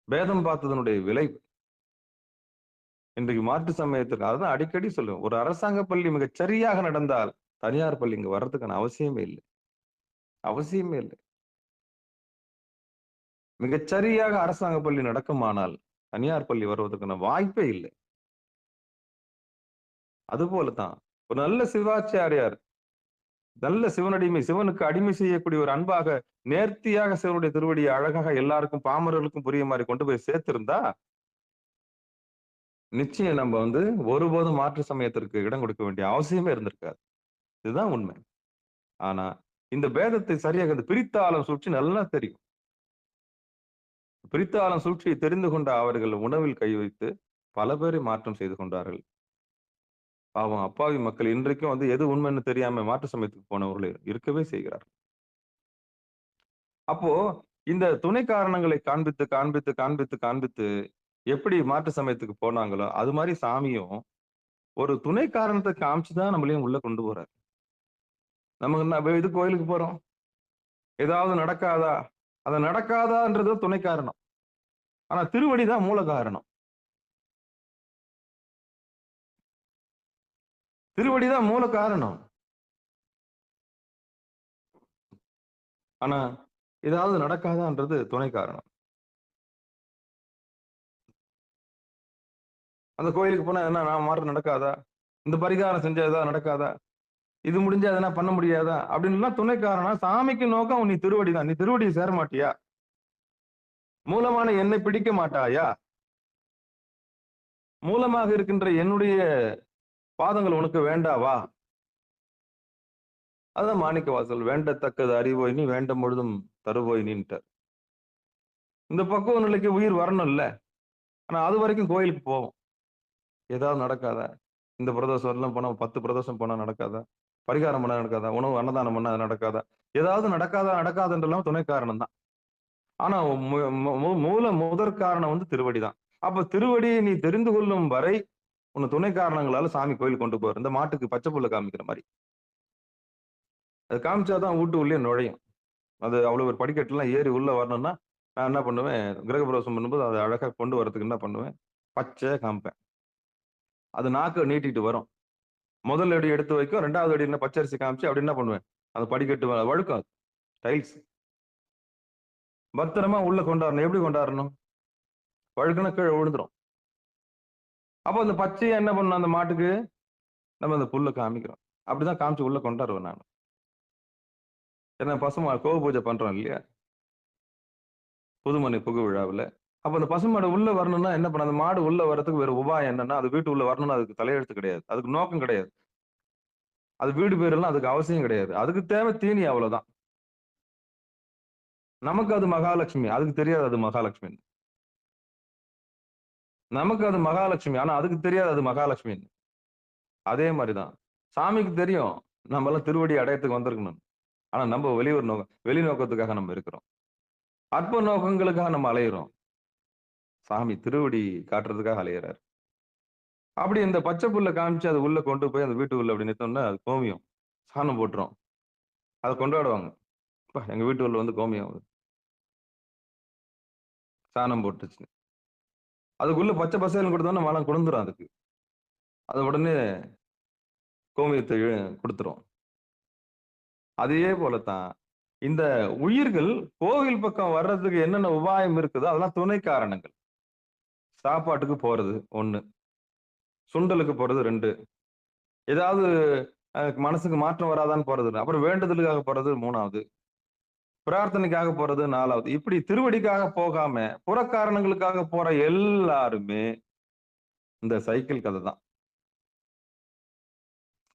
பேதம் பார்த்ததனுடைய விளைவு. இன்றைக்கு மாற்று சமயத்துக்கு அதான் அடிக்கடி சொல்லுவேன். ஒரு அரசாங்க பள்ளி மிகச் சரியாக நடந்தால் தனியார் பள்ளி இங்க வர்றதுக்கான அவசியமே இல்லை. அவசியமே இல்லை. மிகச்சரியாக அரசாங்க பள்ளி நடக்குமானால் தனியார் பள்ளி வருவதற்கான வாய்ப்பே இல்லை. அதுபோலதான் ஒரு நல்ல சிவாச்சாரியார், நல்ல சிவனடிமை, சிவனுக்கு அடிமை செய்யக்கூடிய ஒரு அன்பாக நேர்த்தியாக சிவனுடைய திருவடியை அழகாக எல்லாருக்கும் பாமரர்களுக்கும் புரிய மாதிரி கொண்டு போய் சேர்த்திருந்தா நிச்சயம் நம்ம ஒருபோதும் மாற்று சமயத்திற்கு இடம் கொடுக்க வேண்டிய அவசியமே இருந்திருக்காது. இதுதான் உண்மை. ஆனா இந்த பேதத்தை சரியாக இந்த பிரித்தாளம் சூழ்ச்சி நல்லா தெரியும். பிரித்தாளம் சூழ்ச்சியை தெரிந்து கொண்ட அவர்கள் உணவில் கை வைத்து பல பேரை மாற்றம் செய்து கொண்டார்கள். பாவம் அப்பாவி மக்கள் இன்றைக்கும் எது உண்மைன்னு தெரியாம மாற்று சமயத்துக்கு போனவர்கள் இருக்கவே செய்கிறார்கள். அப்போ இந்த துணை காரணங்களை காண்பித்து காண்பித்து காண்பித்து காண்பித்து எப்படி மாற்று சமயத்துக்கு போனாங்களோ அது மாதிரி சாமியும் ஒரு துணை காரணத்தை காமிச்சுதான் நம்மளையும் உள்ள கொண்டு போறாரு. நம்ம இது கோயிலுக்கு போறோம், ஏதாவது நடக்காதா? அது நடக்காதான்றது துணை காரணம். ஆனா திருவடிதான் மூல காரணம். திருவடிதான் மூல காரணம். ஆனா ஏதாவது நடக்காதான்றது துணை காரணம். அந்த கோயிலுக்கு போனா என்ன நான் மாற்றம் நடக்காதா? இந்த பரிகாரம் செஞ்சா ஏதாவது நடக்காதா? இது முடிஞ்சா எதனா பண்ண முடியாதா? அப்படின்னு துணை காரணம். சாமிக்கு நோக்கம் நீ திருவடி தான். நீ திருவடியை சேர மாட்டியா? மூலமான என்னை பிடிக்க மாட்டாயா? மூலமாக இருக்கின்ற என்னுடைய பாதங்கள் உனக்கு வேண்டாவா? அதான் மாணிக்க வாசல் வேண்டத்தக்கது அறிவோய் நீ வேண்டும் பொழுதும் தருவோய் நீன்ட்டார். இந்த பக்குவ நிலைக்கு உயிர் வரணும்ல. ஆனா அது வரைக்கும் கோயிலுக்கு போவோம். ஏதாவது நடக்காதா? இந்த பிரதோஷம் எல்லாம் போனா 10 பிரதோஷம் போனா நடக்காதா? பரிகாரம் பண்ண நடக்காதா? உணவு அன்னதானம் பண்ண நடக்காதா? ஏதாவது நடக்காதுன்றெல்லாம் துணை காரணம் தான். ஆனா முதற் காரணம் திருவடி தான். அப்ப திருவடியை நீ தெரிந்து கொள்ளும் வரை உன்னை துணை காரணங்களால சாமி கோயில் கொண்டு போற. இந்த மாட்டுக்கு பச்சை புல்ல காமிக்கிற மாதிரி அது காமிச்சாதான் வீட்டு உள்ளே நுழையும். அது அவ்வளவு ஒரு படிக்கட்டுலாம் ஏறி உள்ள வரணும்னா நான் என்ன பண்ணுவேன்? கிரகப்பிரவேசம் பண்ணும்போது அதை அழகா கொண்டு வரதுக்கு என்ன பண்ணுவேன்? பச்சை காமிப்பேன். அது நாக்கு நீட்டிட்டு வரும். முதல் அடி எடுத்து வைக்கும், 2வது அடி என்ன பச்சரிசி காமிச்சு அப்படி என்ன பண்ணுவேன்? அந்த படிக்கட்டு வழுக்கும். டைல்ஸ் பத்திரமா உள்ள கொண்டாடணும். எப்படி கொண்டாடணும்? வழுக்குனா கீழே விழுந்துரும். அப்போ அந்த பச்சையை என்ன பண்ணணும்? அந்த மாட்டுக்கு நம்ம அந்த புல்ல காமிக்கிறோம். அப்படிதான் காமிச்சு உள்ள கொண்டாடுவேன் நான். ஏன்னா பசுமா கோவ பூஜை பண்றோம் இல்லையா? புதுமனை புகு விழாவில். அப்ப அந்த பசுமாடு உள்ள வரணும்னா என்ன பண்ண? அந்த மாடு உள்ள வர்றதுக்கு வேற உபாயம் என்னன்னா, அது வீட்டு உள்ள வரணும்னா அதுக்கு தலையெழுத்து கிடையாது, அதுக்கு நோக்கம் கிடையாது, அது வீடு பேரெல்லாம் அதுக்கு அவசியம் கிடையாது. அதுக்கு தேவை தீனி, அவ்வளவுதான். நமக்கு அது மகாலட்சுமி, அதுக்கு தெரியாது அது மகாலட்சுமி. நமக்கு அது மகாலட்சுமி, ஆனா அதுக்கு தெரியாது அது மகாலட்சுமி. அதே மாதிரிதான் சாமிக்கு தெரியும் நம்ம எல்லாம் திருவடி அடையத்துக்கு வந்திருக்கணும். ஆனா நம்ம வெளி நோக்கத்துக்காக நம்ம இருக்கிறோம். அற்ப நோக்கங்களுக்காக நம்ம அலையிறோம். சாமி திருவடி காட்டுறதுக்காக அலையிறாரு. அப்படி இந்த பச்சை புல்ல காமிச்சு அது உள்ள கொண்டு போய் அந்த வீட்டுக்குள்ள அப்படி நிறுத்தோம்னா அது கோமியம் சாணம் போட்டுரும். அதை கொண்டாடுவாங்க. அப்பா, எங்க வீட்டுக்குள்ள வந்து கோமியம் சாணம் போட்டுச்சு. அதுக்குள்ள பச்சை பசேல்னு கொடுத்தோம்னா மலம் குளிந்துரும் அதுக்கு. அது உடனே கோமியத்தை கொடுத்துரும். அதே போலத்தான் இந்த உயிர்கள் கோவில் பக்கம் வர்றதுக்கு என்னென்ன உபாயம் இருக்குதோ அதெல்லாம் துணை காரணங்கள். சாப்பாட்டுக்கு போறது 1, சுண்டலுக்கு போறது 2, ஏதாவது மனசுக்கு மாற்றம் வராதான்னு போறது, அப்புறம் வேண்டுதலுக்காக போறது 3வது, பிரார்த்தனைக்காக போறது 4வது. இப்படி திருவடிக்காக போகாம புற காரணங்களுக்காக போற எல்லாருமே இந்த சைக்கிள் கதை தான்.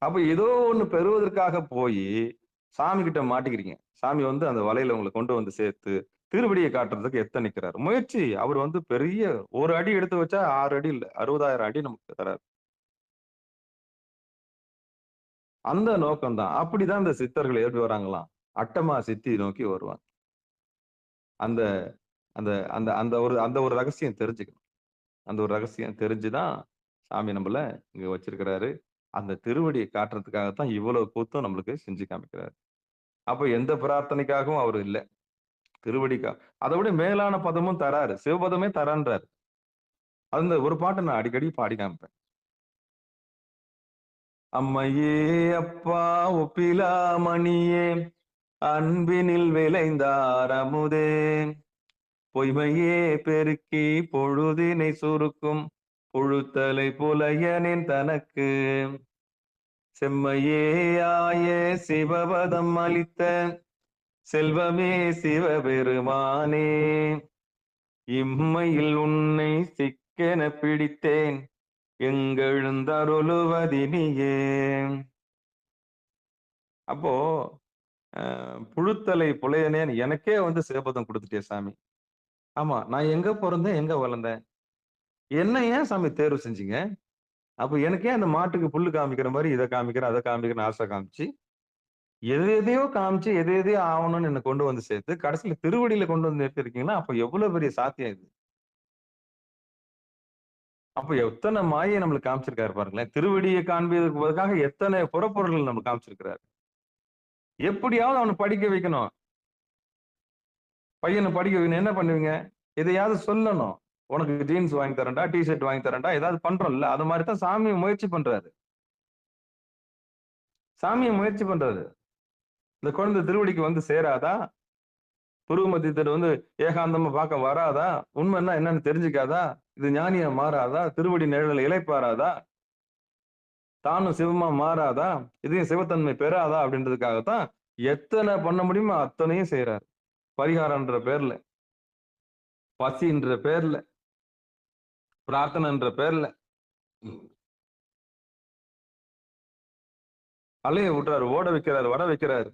அப்ப ஏதோ ஒண்ணு பெறுவதற்காக போய் சாமி கிட்ட மாட்டிக்கிறீங்க. சாமி வந்து அந்த வலையில உங்களை கொண்டு வந்து சேர்த்து திருவடியை காட்டுறதுக்கு எத்தனைக்கிறார் முயற்சி. அவர் வந்து பெரிய ஒரு அடி எடுத்து வச்சா 6 அடி இல்ல 60,000 அடி நமக்கு தராரு. அந்த நோக்கம் தான். அப்படிதான் இந்த சித்தர்கள் எப்படி வராங்களாம், அட்டமா சித்தி நோக்கி வருவாங்க. அந்த அந்த அந்த அந்த ஒரு ரகசியம் தெரிஞ்சுக்கணும். அந்த ஒரு ரகசியம் தெரிஞ்சுதான் சாமி நம்மள இங்க வச்சிருக்கிறாரு. அந்த திருவடியை காட்டுறதுக்காகத்தான் இவ்வளவு கூத்தும் நம்மளுக்கு செஞ்சு காமிக்கிறாரு. அப்ப எந்த பிரார்த்தனைக்காகவும் அவர் இல்ல, திருவடிக்கா. அதை விட மேலான பதமும் தராரு, சிவபதமே தரான்றாரு. அந்த ஒரு பாட்டை நான் அடிக்கடி பாடி காமிப்பேன். அம்மையே அப்பா ஒப்பிலா மணியே அன்பினில் விளைந்தார் அமுதே, பொய்மையே பெருக்கி பொழுதினை சுருக்கும் புழுத்தலை புலையனின் தனக்கு, செம்மையே ஆய சிவபதம் அளித்த செல்வமே சிவபெருமானே, இம்மையில் உன்னை சிக்கென பிடித்தேன் எங்கெழுந்தருளுவதினியே. அப்போ புழுத்தலை புலையனேன் எனக்கே வந்து சிவபதம் கொடுத்துட்டே சாமி. ஆமா, நான் எங்க பிறந்தேன் எங்க வளர்ந்தேன், என்ன ஏன் சாமி தேர்வு செஞ்சீங்க? அப்ப எனக்கே அந்த மாட்டுக்கு புல்லு காமிக்கிற மாதிரி இதை காமிக்கிறேன் அதை காமிக்கிறேன் ஆசை காமிச்சு எதையோ காமிச்சு எதையோ ஆகணும்னு என்ன கொண்டு வந்து சேர்த்து கடைசியில திருவடியில கொண்டு வந்து நிறுத்திருக்கீங்கன்னா அப்ப எவ்வளவு பெரிய சாத்தியம் இது. அப்ப எத்தனை மாயை நம்மளுக்கு காமிச்சிருக்காரு பாருங்களேன். திருவடியை காண்பதற்கு பதிலாக எத்தனை புறப்பொருள்கள் நம்ம காமிச்சிருக்கிறாரு. எப்படியாவது அவனை படிக்க வைக்கணும். பையனை படிக்க வைக்கணும். என்ன பண்ணுவீங்க? எதையாவது சொல்லணும். உனக்கு ஜீன்ஸ் வாங்கி தரேன்டா, டிஷர்ட் வாங்கி தரேன்டா, ஏதாவது பண்றோம்ல. அது மாதிரிதான் சாமியை முயற்சி பண்றாரு. சாமியை முயற்சி பண்றாரு. இந்த குழந்தை திருவடிக்கு வந்து சேராதா, புருவ மத்தியத்தை வந்து ஏகாந்தமா பார்க்க வராதா, உண்மைன்னா என்னன்னு தெரிஞ்சுக்காதா, இது ஞானியா மாறாதா, திருவடி நிழல இலைப்பாராதா, தானும் சிவமா மாறாதா, இதையும் சிவத்தன்மை பெறாதா அப்படின்றதுக்காகத்தான் எத்தனை பண்ண முடியுமோ அத்தனையும் செய்யறாரு. பரிகாரம்ன்ற பேர்ல, பசின்ற பேர்ல, பிரார்த்தனைன்ற பேர்ல அலைய விட்டுறாரு, ஓட வைக்கிறாரு, வர வைக்கிறாரு.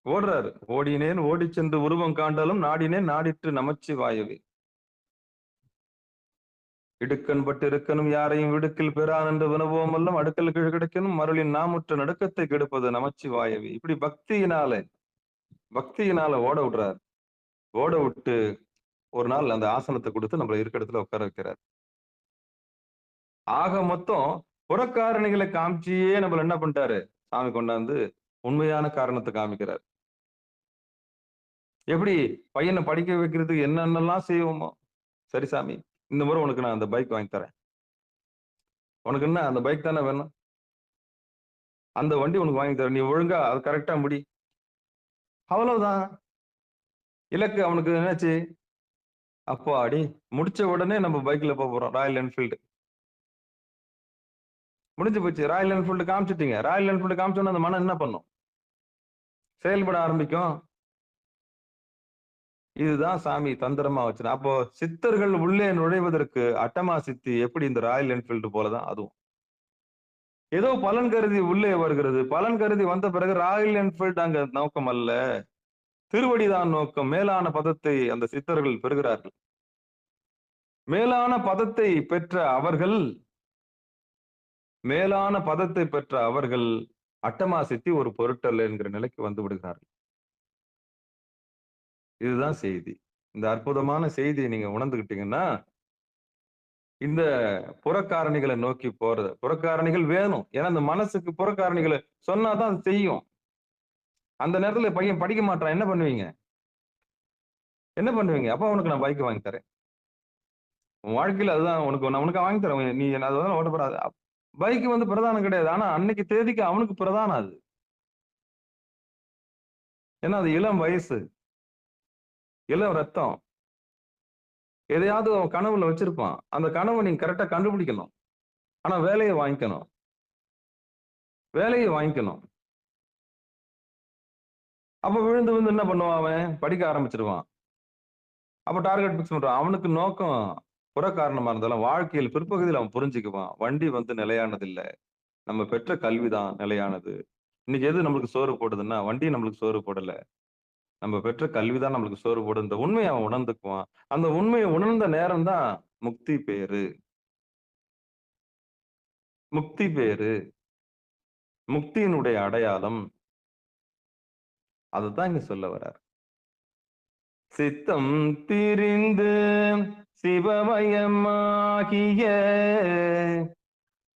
ஓடுறாரு. ஓடினேன் ஓடி சென்று உருவம் காண்டாலும் நாடினேன் நாடிற்று நமச்சிவாயவே, இடுக்கன் பட்டு இருக்கணும் யாரையும் விடுக்கில் பெறான் என்று வினவோம் எல்லாம் அடுக்கல் கீழ் கிடைக்கணும் மருளின் நாமுற்ற நடுக்கத்தை கெடுப்பது நமச்சிவாயவே. இப்படி பக்தியினால ஓட விடுறாரு. ஓட விட்டு ஒரு நாள் அந்த ஆசனத்தை கொடுத்து நம்மள இருக்க இடத்துல உட்கார வைக்கிறார். ஆக மொத்தம் புறக்காரணிகளை காமிச்சியே நம்மள என்ன பண்ணிட்டாரு, சாமி கொண்டாந்து உண்மையான காரணத்தை காமிக்கிறார். எப்படி பையனை படிக்க வைக்கிறதுக்கு என்னென்னலாம் செய்வோமோ, சரி சாமி இந்த முறை உனக்கு நான் அந்த பைக் வாங்கி தரேன், உனக்கு என்ன அந்த பைக் தானே வேணும், அந்த வண்டி உனக்கு வாங்கி தரேன், நீ ஒழுங்கா அது கரெக்டா முடி, அவ்வளவுதான் இலக்கு. அவனுக்கு என்னாச்சு, அப்போ அடி முடிச்ச உடனே நம்ம பைக்ல போறோம், ராயல் என்ஃபீல்டு முடிஞ்சு போச்சு. ராயல் என்ஃபீல்டு காமிச்சிட்டீங்க, ராயல் என்ஃபீல்டு காமிச்சோன்னா அந்த மனம் என்ன பண்ணும், செயல்பட ஆரம்பிக்கும். இதுதான் சாமி தந்திரமா வச்சு. அப்போ சித்தர்கள் உள்ளே நுழைவதற்கு அட்டமா சித்தி எப்படி இந்த ராயல் என்ஃபீல்டு போலதான் அதுவும் ஏதோ பலன் கருதி உள்ளே வருகிறது. பலன் கருதி வந்த பிறகு ராயல் என்ஃபீல்டு அங்க நோக்கம் அல்ல, திருவடிதான் நோக்கம். மேலான பதத்தை அந்த சித்தர்கள் பெறுகிறார்கள். மேலான பதத்தை பெற்ற அவர்கள் அட்டமா சித்தி ஒரு பொருட்டல்ல என்கிற நிலைக்கு வந்து விடுகிறார்கள். இதுதான் செய்தி. இந்த அற்புதமான செய்தியை நீங்க உணர்ந்துகிட்டீங்கன்னா இந்த புறக்காரணிகளை நோக்கி போறது. புறக்காரணிகள் வேணும். ஏன்னா அந்த மனசுக்கு புறக்காரணிகளை சொன்னாதான் அது செய்யும். அந்த நேரத்துல பையன் படிக்க மாட்டான். என்ன பண்ணுவீங்க? என்ன பண்ணுவீங்க? அப்பா உனக்கு நான் பைக் வாங்கி தரேன். உன் வாழ்க்கையில அதுதான் உனக்கு நான் உனக்கு வாங்கி தரேன். நீ அதெல்லாம் ஓட்டப்படாது. பைக் வந்து பிரதானம் கிடையாது. ஆனா அன்னைக்கு தேதிக்கு அவனுக்கு பிரதானம் அது. ஏன்னா அது இளம் வயசு, இளம் ரத்தம். எதையாவது அவன் கனவுல வச்சிருப்பான். அந்த கனவை நீங்க கரெக்டா கண்டுபிடிக்கணும். ஆனா வேலையை வாங்கிக்கணும். வேலையை வாங்கிக்கணும். அப்ப விழுந்து விழுந்து என்ன பண்ணுவான் அவன்? படிக்க ஆரம்பிச்சிருவான். அப்ப டார்கெட் பிக்ஸ் பண்றான். அவனுக்கு நோக்கம் புற காரணமா இருந்தாலும் வாழ்க்கையில் பிற்பகுதியில் அவன் புரிஞ்சுக்குவான். வண்டி வந்து நிலையானது இல்ல. நம்ம பெற்ற கல்விதான் நிலையானது. இன்னைக்கு எது நம்மளுக்கு சோறு போடுதுன்னா, வண்டி நம்மளுக்கு சோறு போடல. நம்ம பெற்ற கல்விதான் நம்மளுக்கு சோறு போடுது. இந்த உண்மையை அவன் உணர்ந்துக்குவான். அந்த உண்மையை உணர்ந்த நேரம் தான் முக்தி பேரு. முக்தி பேரு. முக்தியினுடைய அடையாளம். அதுதான் இங்க சொல்ல வர்றார். சித்தம் திரிந்து சிவமயமாகிய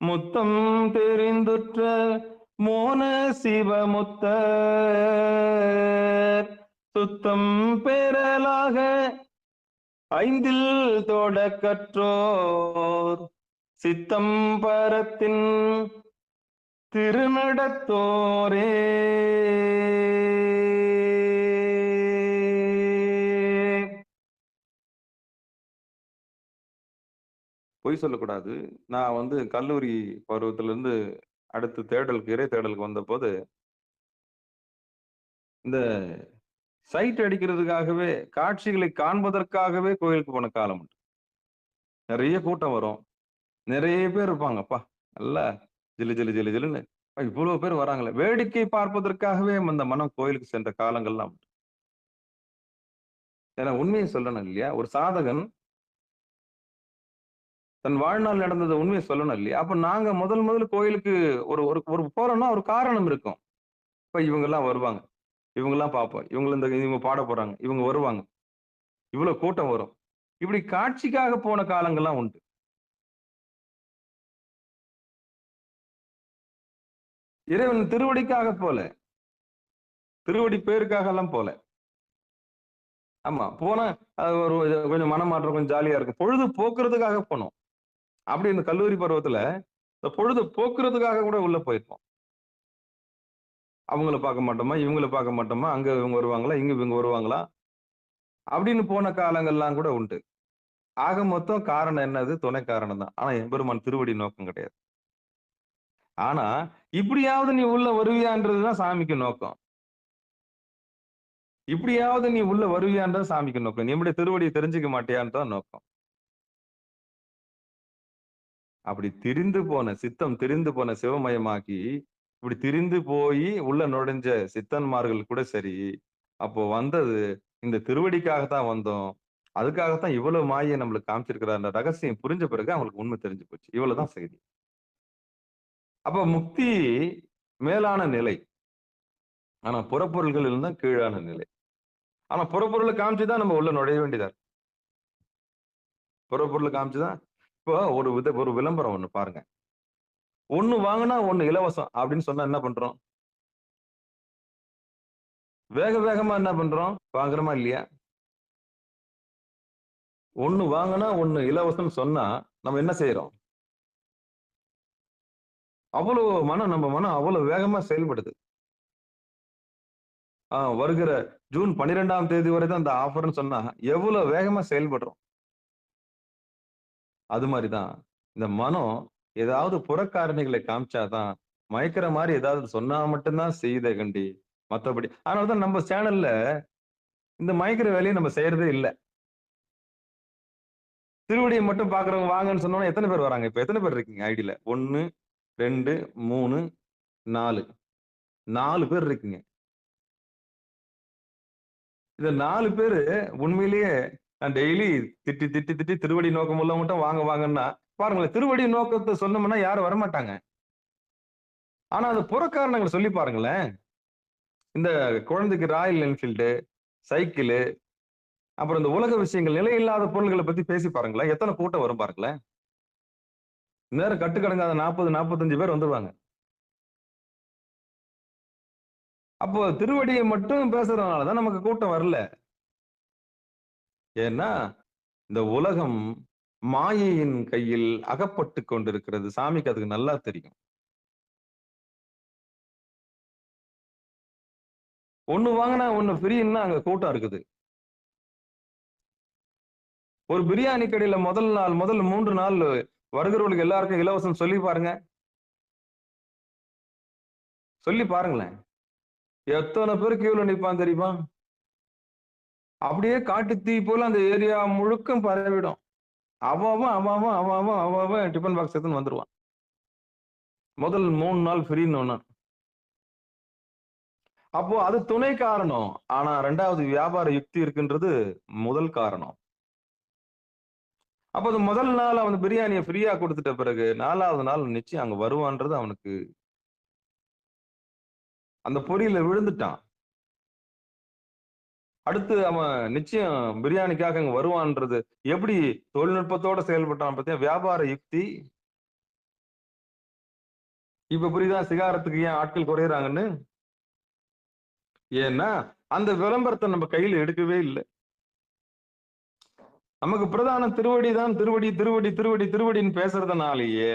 முத்தம் தெரிந்துற்ற மோன சிவமுத்த சுத்தம் பெறலாக ஐந்தில் தொடக்கற்றோர் சித்தம் பரத்தின் திருநடத்தோரே. பொய் சொல்லக்கூடாது. நான் வந்து கல்லூரி பருவத்துல இருந்து அடுத்து தேடலுக்கு இறை தேடலுக்கு வந்த போது இந்த சைட் அடிக்கிறதுக்காகவே காட்சிகளை காண்பதற்காகவே கோயிலுக்கு போன காலம் உண்டு. நிறைய கூட்டம் வரும். நிறைய பேர் இருப்பாங்க. அப்பா நல்லா ஜிலு ஜிலு ஜிலு ஜிலுன்னு இவ்வளவு பேர் வராங்களே. வேடிக்கை பார்ப்பதற்காகவே அந்த மனம் கோயிலுக்கு சென்ற காலங்கள்லாம் உண்டு. ஏன்னா உண்மையை சொல்லணும் இல்லையா? ஒரு சாதகன் தன் வாழ்நாள் நடந்தது உண்மையை சொல்லணும் இல்லையா? அப்ப நாங்க முதல்ல கோயிலுக்கு ஒரு ஒரு ஒரு போறோம்னா ஒரு காரணம் இருக்கும். இப்ப இவங்க எல்லாம் வருவாங்க. இவங்க எல்லாம் பார்ப்போம். இவங்க பாட போறாங்க. இவங்க வருவாங்க. இவ்வளவு கூட்டம் வரும். இப்படி காட்சிக்காக போன காலங்கள்லாம் உண்டு. இறைவன் திருவடிக்காக போல. திருவடி பேருக்காக எல்லாம் போல. ஆமா. போனா அது ஒரு கொஞ்சம் மனமாற்றம், கொஞ்சம் ஜாலியா இருக்கும். பொழுது போக்குறதுக்காக போனோம். அப்படி இந்த கல்லூரி பருவத்துல இந்த பொழுது போக்குறதுக்காக கூட உள்ள போயிருப்போம். அவங்கள பார்க்க மாட்டோமா, இவங்கள பார்க்க மாட்டோமா, அங்க இவங்க வருவாங்களா, இங்க இவங்க வருவாங்களா அப்படின்னு போன காலங்கள்லாம் கூட உண்டு. ஆக மொத்தம் காரணம் என்னது? துணை காரணம் தான். ஆனா எம்பெருமான் திருவடி நோக்கம் கிடையாது. ஆனா இப்படியாவது நீ உள்ள வருவியான்றதுதான் சாமிக்கு நோக்கம். இப்படியாவது நீ உள்ள வருவியான்றது சாமிக்கு நோக்கம். நீ நம்முடைய திருவடியை தெரிஞ்சுக்க மாட்டியான்னு தான் நோக்கம். அப்படி திரிந்து போன சித்தம் திரிந்து போன சிவமயமாக்கி இப்படி திரிந்து போய் உள்ள நுழைஞ்ச சித்தன்மார்கள் கூட சரி, அப்போ வந்தது இந்த திருவடிக்காகத்தான் வந்தோம். அதுக்காகத்தான் இவ்வளவு மாயை நம்மளுக்கு காமிச்சிருக்கிறார். அந்த ரகசியம் புரிஞ்ச பிறகு அவங்களுக்கு உண்மை தெரிஞ்சு போச்சு. இவ்வளவுதான் செய்தி. அப்ப முக்தி மேலான நிலை. ஆனா புறப்பொருள்கள் இருந்தா கீழான நிலை. ஆனா புறப்பொருளை காமிச்சுதான் நம்ம உள்ள நுழைய வேண்டியதா இருக்கு. புறப்பொருளை காமிச்சுதான். இப்போ ஒரு விளம்பரம் ஒண்ணு பாருங்க. ஒண்ணு வாங்கினா ஒண்ணு இலவசம் அப்படின்னு சொன்னா என்ன பண்றோம்? வேக வேகமா என்ன பண்றோம்? வாங்குறோமா இல்லையா? ஒண்ணு வாங்கினா ஒண்ணு இலவசம் சொன்னா நம்ம என்ன செய்யறோம்? நம்ம மனம் அவ்வளவு வேகமா செயல்படுது. வருகிற ஜூன் 12ஆம் தேதி வரை தான் இந்த ஆஃபர்னு சொன்னா எவ்வளவு வேகமா செயல்படுறோம். அது மாதிரிதான் இந்த மனம் ஏதாவது புறக்காரணிகளை காமிச்சாதான் மயக்கிற மாதிரி ஏதாவது சொன்னா மட்டும்தான் செய்யுதே கண்டி. மத்தபடி அதனாலதான் நம்ம சேனல்ல இந்த மயக்கிற வேலையை நம்ம செய்யறதே இல்லை. திருவடியை மட்டும் பாக்குறவங்க வாங்கன்னு சொன்னோம்னா எத்தனை பேர் வராங்க? இப்ப எத்தனை பேர் இருக்கீங்க ஐடியில? 1 2 3 4 பேர் இருக்கீங்க. இந்த 4 பேரு உண்மையிலேயே நான் டெய்லி திட்டி திட்டி திட்டி திருவடி நோக்கம் உள்ள மட்டும் வாங்க வாங்கன்னா பாருங்களேன், திருவடி நோக்கத்தை சொன்னோம்னா யாரும் வரமாட்டாங்க. ஆனா அது புறக்காரணங்களை சொல்லி பாருங்களேன். இந்த குழந்தைக்கு ராயல் என்ஃபீல்டு, சைக்கிள், அப்புறம் இந்த உலக விஷயங்கள், நிலை இல்லாத பொருள்களை பத்தி பேசி பாருங்களேன். எத்தனை கூட்டம் வரும் பாருங்களேன். நேரம் கட்டுக்கடங்காத 40-45 பேர் வந்துருவாங்க. அப்போ திருவடியை மட்டும் பேசுறதுனாலதான் நமக்கு கூட்டம் வரல. ஏன்னா இந்த உலகம் மாயையின் கையில் அகப்பட்டு கொண்டிருக்கிறது. சாமிக்கு அதுக்கு நல்லா தெரியும். ஒண்ணு வாங்கினா ஒண்ணு ஃப்ரீன்னா அங்க கூட்டம் இருக்குது. ஒரு பிரியாணி கடையில முதல் 3 நாள் வருகிறவர்களுக்கு எல்லாருக்கும் இலவசம் சொல்லி பாருங்க. சொல்லி பாருங்களேன். எத்தனை பேர் கியூல நிப்பான் தெரியுமா? அப்படியே காட்டு தீ போல அந்த ஏரியா முழுக்க பரவிடும். அவன் டிஃபன் பாக்ஸ் எடுத்துன்னு வந்துருவான். முதல் 3 நாள் ஃப்ரீன்னு ஒண்ணு. அப்போ அது துணை காரணம். ஆனா 2வது வியாபார யுக்தி இருக்குன்றது முதல் காரணம். அப்போ அது முதல் நாள் அவன் பிரியாணியை ஃப்ரீயா கொடுத்துட்ட பிறகு 4வது நாள் நிச்சயம் அங்க வருவான்றது அவனுக்கு அந்த பொறியில விழுந்துட்டான். அடுத்து அவன் நிச்சயம் பிரியாணிக்காக அங்க வருவான்றது எப்படி தொழில்நுட்பத்தோட செயல்பட்டான் பத்தியா? வியாபார யுக்தி. இப்ப புரியுதா சிகாரத்துக்கு ஏன் ஆட்கள் குறையறாங்கன்னு? ஏன்னா அந்த விளம்பரத்தை நம்ம கையில எடுக்கவே இல்லை. நமக்கு பிரதான திருவடி தான். திருவடி திருவடி திருவடி திருவடின்னு பேசுறதுனாலேயே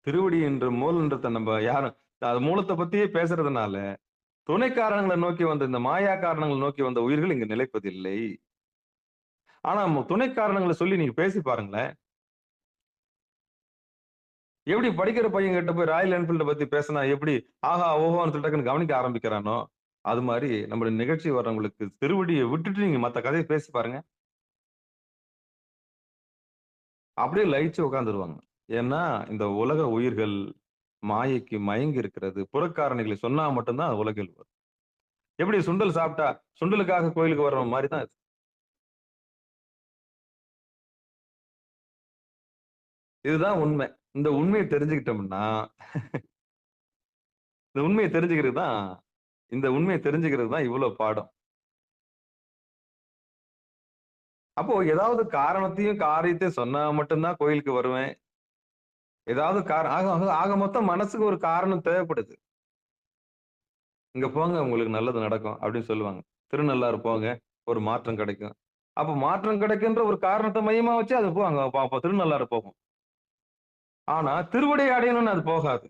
திருவடி என்ற மூலன்றத்தை நம்ம யாரும் அது மூலத்தை பத்தியே பேசுறதுனால துணை காரணங்களை நோக்கி வந்த இந்த மாயா காரணங்களை நோக்கி வந்த உயிர்கள் இங்க நிலைப்பதில்லை. ஆனா துணை காரணங்களை சொல்லி நீங்க பேசி பாருங்களேன். எப்படி படிக்கிற பையன் கிட்ட போய் ராயல் என்ஃபீல்ட பத்தி பேசினா எப்படி ஆஹா ஓஹோன்னு சொல்லிட்டு கவனிக்க ஆரம்பிக்கிறானோ, அது மாதிரி நம்மளுடைய நிகழ்ச்சி வர்றவங்களுக்கு திருவடியை விட்டுட்டு நீங்க மத்த கதையை பேசி பாருங்க. அப்படியே லயிச்சு உட்காந்துருவாங்க. ஏன்னா இந்த உலக உயிர்கள் மாயைக்கு மயங்கி இருக்கிறது. புறக்காரணிகளை சொன்னா மட்டும்தான் அது உலகில் வரும். எப்படி சுண்டல் சாப்பிட்டா சுண்டலுக்காக கோயிலுக்கு வர்ற மாதிரி தான். இதுதான் உண்மை. இந்த உண்மையை தெரிஞ்சுக்கிட்டோம்னா இந்த உண்மையை தெரிஞ்சுக்கிறது தான் இவ்வளவு பாடம். அப்போ ஏதாவது காரணத்தையும் காரியத்தையும் சொன்னா மட்டும்தான் கோயிலுக்கு வருவேன். ஏதாவது ஆக மொத்தம் மனசுக்கு ஒரு காரணம் தேவைப்படுது. இங்க போங்க உங்களுக்கு நல்லது நடக்கும் அப்படின்னு சொல்லுவாங்க. திருநள்ளாறு போங்க ஒரு மாற்றம் கிடைக்கும். அப்ப மாற்றம் கிடைக்குன்ற ஒரு காரணத்தை மையமா வச்சு அது போங்க திருநள்ளாறு போகும். ஆனா திருவடியை அடையணும்னு அது போகாது.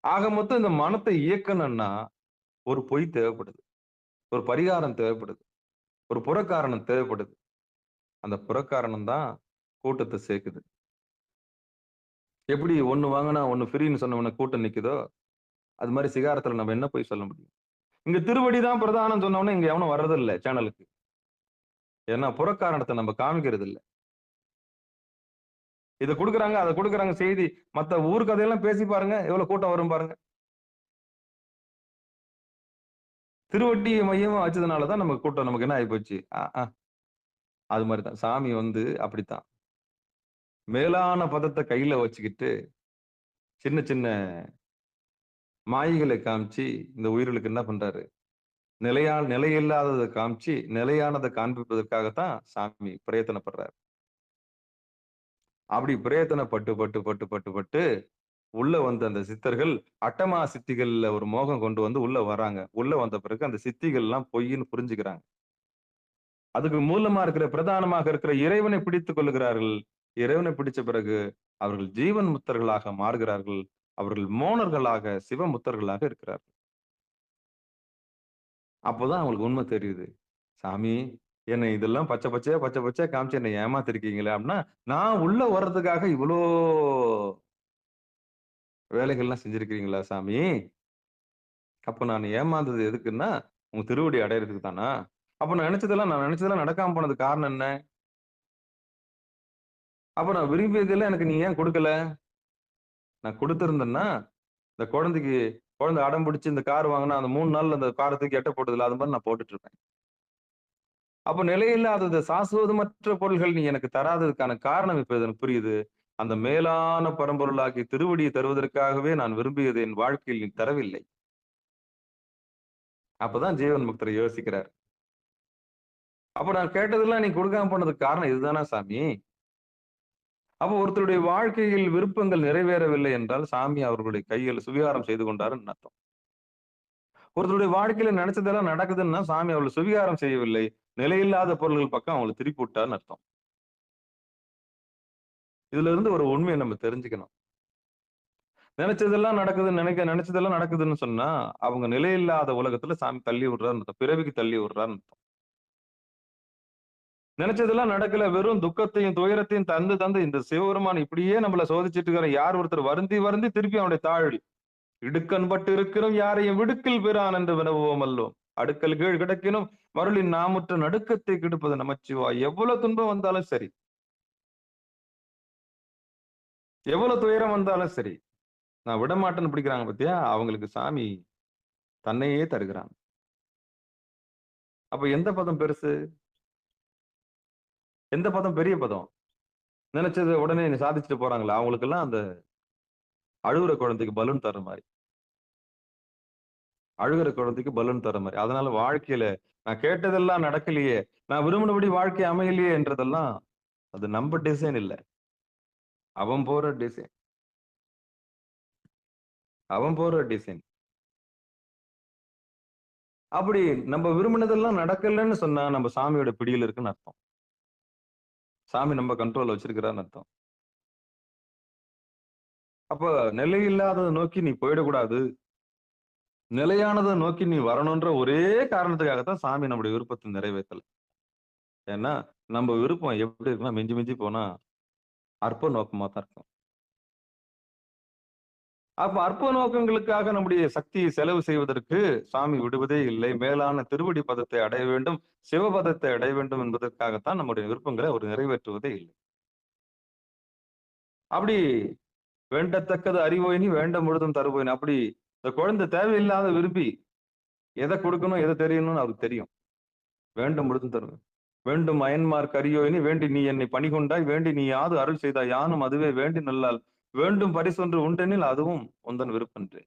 ஆக மொத்தம் இந்த மனத்தை இயக்கணும்னா ஒரு பொய் தேவைப்படுது, ஒரு பரிகாரம் தேவைப்படுது, ஒரு புறக்காரணம் தேவைப்படுது. அந்த புறக்காரணம் தான் கூட்டத்தை சேர்க்குது. எப்படி ஒண்ணு வாங்கினா ஒண்ணு ஃப்ரீன்னு சொன்னவன கூட்டம் நிக்குதோ, அது மாதிரி சிகாரத்துல நம்ம என்ன போய் சொல்ல முடியும்? இங்க திருவடி தான் பிரதானம் சொன்னவன இங்க எவனும் வர்றது இல்லை சேனலுக்கு. ஏன்னா புறக்காரணத்தை நம்ம காமிக்கிறது இல்லை. இதை கொடுக்குறாங்க அதை கொடுக்குறாங்க செய்தி. மத்த ஊர் கதையெல்லாம் பேசி பாருங்க எவ்வளவு கூட்டம் வரும் பாருங்க. திருவட்டியை மையமா வச்சதுனாலதான் நமக்கு கூட்டம் நமக்கு என்ன ஆகி போச்சு. அது மாதிரிதான் சாமி அப்படித்தான் மேலான பதத்தை கையில வச்சுக்கிட்டு சின்ன சின்ன மாய்களை காமிச்சு இந்த உயிர்களுக்கு என்ன பண்றாரு? நிலையில்லாததை காமிச்சு நிலையானதை காண்பிப்பதற்காகத்தான் சாமி பிரயத்தனப்படுறாரு. அப்படி பிரயத்தனப்பட்டு பட்டு பட்டு பட்டு பட்டு உள்ள வந்த அந்த சித்தர்கள் அட்டமா சித்திகள்ல ஒரு மோகம் கொண்டு வந்து உள்ள வராங்க. உள்ள வந்த பிறகு அந்த சித்திகள் எல்லாம் பொய்ன்னு புரிஞ்சுக்கிறாங்க. அதுக்கு மூலமா இருக்கிற பிரதானமாக இருக்கிற இறைவனை பிடித்துக் கொள்ளுகிறார்கள். இறைவனை பிடிச்ச பிறகு அவர்கள் ஜீவன் முத்தர்களாக மாறுகிறார்கள். அவர்கள் மோனர்களாக சிவமுத்தர்களாக இருக்கிறார்கள். அப்போதான் அவங்களுக்கு உண்மை தெரியுது. சாமி என்னை இதெல்லாம் பச்சை பச்சையா காமிச்சு என்னை ஏமாத்திருக்கீங்களே அப்படின்னா, நான் உள்ள வர்றதுக்காக இவ்வளோ வேலைகள்லாம் செஞ்சிருக்கிறீங்களா சாமி? அப்ப நான் ஏமாந்தது எதுக்குன்னா உங்க திருவடி அடையறதுக்கு தானா? அப்ப நான் நினைச்சதெல்லாம் நடக்காம போனது காரணம் என்ன? அப்ப நான் விரும்பியதெல்லாம் எனக்கு நீ ஏன் கொடுக்கல? நான் கொடுத்திருந்தேன்னா இந்த குழந்தை அடம் பிடிச்சு இந்த கார் வாங்கினா அந்த 3 நாள்ல அந்த காரை தூக்கி எட்ட போட்டதில்ல, அது மாதிரி நான் போட்டுட்டு இருப்பேன். அப்ப நிலையில்லாதது சாஸ்வதமற்ற பொருள்கள் நீ எனக்கு தராததுக்கான காரணம் இப்ப எனக்கு புரியுது. அந்த மேலான பரம்பொருளாகி திருவடியை தருவதற்காகவே நான் விரும்பியது என் வாழ்க்கையில் நீ தரவில்லை. அப்பதான் ஜீவன் முக்தரை யோசிக்கிறார். அப்ப நான் கேட்டதெல்லாம் நீ கொடுக்காம போனதுக்கு காரணம் இதுதானா சாமி? அப்போ ஒருத்தருடைய வாழ்க்கையில் விருப்பங்கள் நிறைவேறவில்லை என்றால் சாமி அவர்களுடைய கையில் சுவிகாரம் செய்து கொண்டாருன்னு அர்த்தம். ஒருத்தருடைய வாழ்க்கையில நினைச்சதெல்லாம் நடக்குதுன்னா சாமி அவளை சுவிகாரம் செய்யவில்லை, நிலையில்லாத பொருள்கள் பக்கம் அவங்களை திருப்பி விட்டான்னு அர்த்தம். இதுல இருந்து ஒரு உண்மையை நம்ம தெரிஞ்சுக்கணும். நினைச்சதெல்லாம் நினைச்சதெல்லாம் நடக்குதுன்னு சொன்னா அவங்க நிலையில்லாத உலகத்துல சாமி தள்ளி விடுறான்னு அர்த்தம். பிறவிக்கு தள்ளி விடுறான்னு அர்த்தம். நினைச்சதெல்லாம் நடக்கல, வெறும் துக்கத்தையும் துயரத்தையும் தந்து தந்து இந்த சிவபெருமான் இப்படியே நம்மள சோதிச்சுட்டு இருக்கிற யார் ஒருத்தர் வருந்தி வருந்தி திருப்பி அவனுடைய தாழ் இடுக்கன் பட்டு இருக்கிறோம் யாரையும் விடுக்கில் பெறான் என்று வினவுவோம் அல்லோம். அடுக்கல் கீழ் கிடக்கினும் மருளின் நாமுற்ற நடுக்கத்தை கெடுப்பது நமச்சிவா. எவ்வளவு துன்பம் வந்தாலும் சரி, எவ்வளவு துயரம் வந்தாலும் சரி, நான் விடமாட்டேன்னு பிடிக்கிறாங்க பத்தியா, அவங்களுக்கு சாமி தன்னையே தருகிறான். அப்ப எந்த பதம் பெருசு, எந்த பதம் பெரிய பதம்? நினைச்சது உடனே சாதிச்சுட்டு போறாங்களா, அவங்களுக்கு எல்லாம் அந்த அழுகுற குழந்தைக்கு பலூன் தர மாதிரி, அழுகிற குழந்தைக்கு பலூன் தர மாதிரி. அதனால வாழ்க்கையில நான் கேட்டதெல்லாம் நடக்கலையே, நான் விரும்பினபடி வாழ்க்கை அமையலையே என்றதெல்லாம் அது நம்ம டிசைன் இல்ல, அவன் போற டிசைன், அவன் போற டிசைன். அப்படி நம்ம விரும்பினதெல்லாம் நடக்கலன்னு சொன்னா நம்ம சாமியோட பிடியில் இருக்குன்னு அர்த்தம். சாமி நம்ம கண்ட்ரோல் வச்சிருக்கிறான்னு அர்த்தம். அப்ப நிலையில்லாததை நோக்கி நீ போயிடக்கூடாது, நிலையானதை நோக்கி நீ வரணும்ன்ற ஒரே காரணத்துக்காகத்தான் சாமி நம்முடைய விருப்பத்தை நிறைவேற்றல. ஏன்னா நம்ம விருப்பம் எப்படி இருக்குன்னா மிஞ்சி மிஞ்சி போனா அற்ப நோக்கமா தான் இருக்கும். அப்ப அற்ப நோக்கங்களுக்காக நம்முடைய சக்தியை செலவு செய்வதற்கு சாமி விடுவதே இல்லை. மேலான திருவடி பதத்தை அடைய வேண்டும், சிவபதத்தை அடைய வேண்டும் என்பதற்காகத்தான் நம்முடைய விருப்பங்களை அவர் நிறைவேற்றுவதே இல்லை. அப்படி வேண்டத்தக்கது அறிவோயினி வேண்ட முழுதும் தருவோயினி. அப்படி இந்த குழந்தை தேவையில்லாத விரும்பி எதை கொடுக்கணும் எதை தெரியணும்னு அவருக்கு தெரியும். வேண்டும் முழுதும் தருவேன். வேண்டும் அயன்மார் கரியோயினி வேண்டி நீ என்னை பணிகொண்டாய், வேண்டி நீ யாது அருள் செய்தாய், யானும் அதுவே வேண்டி நல்லால் வேண்டும் பரிசொன்று உண்டெனில் அதுவும் உந்தன் விருப்பன்றே.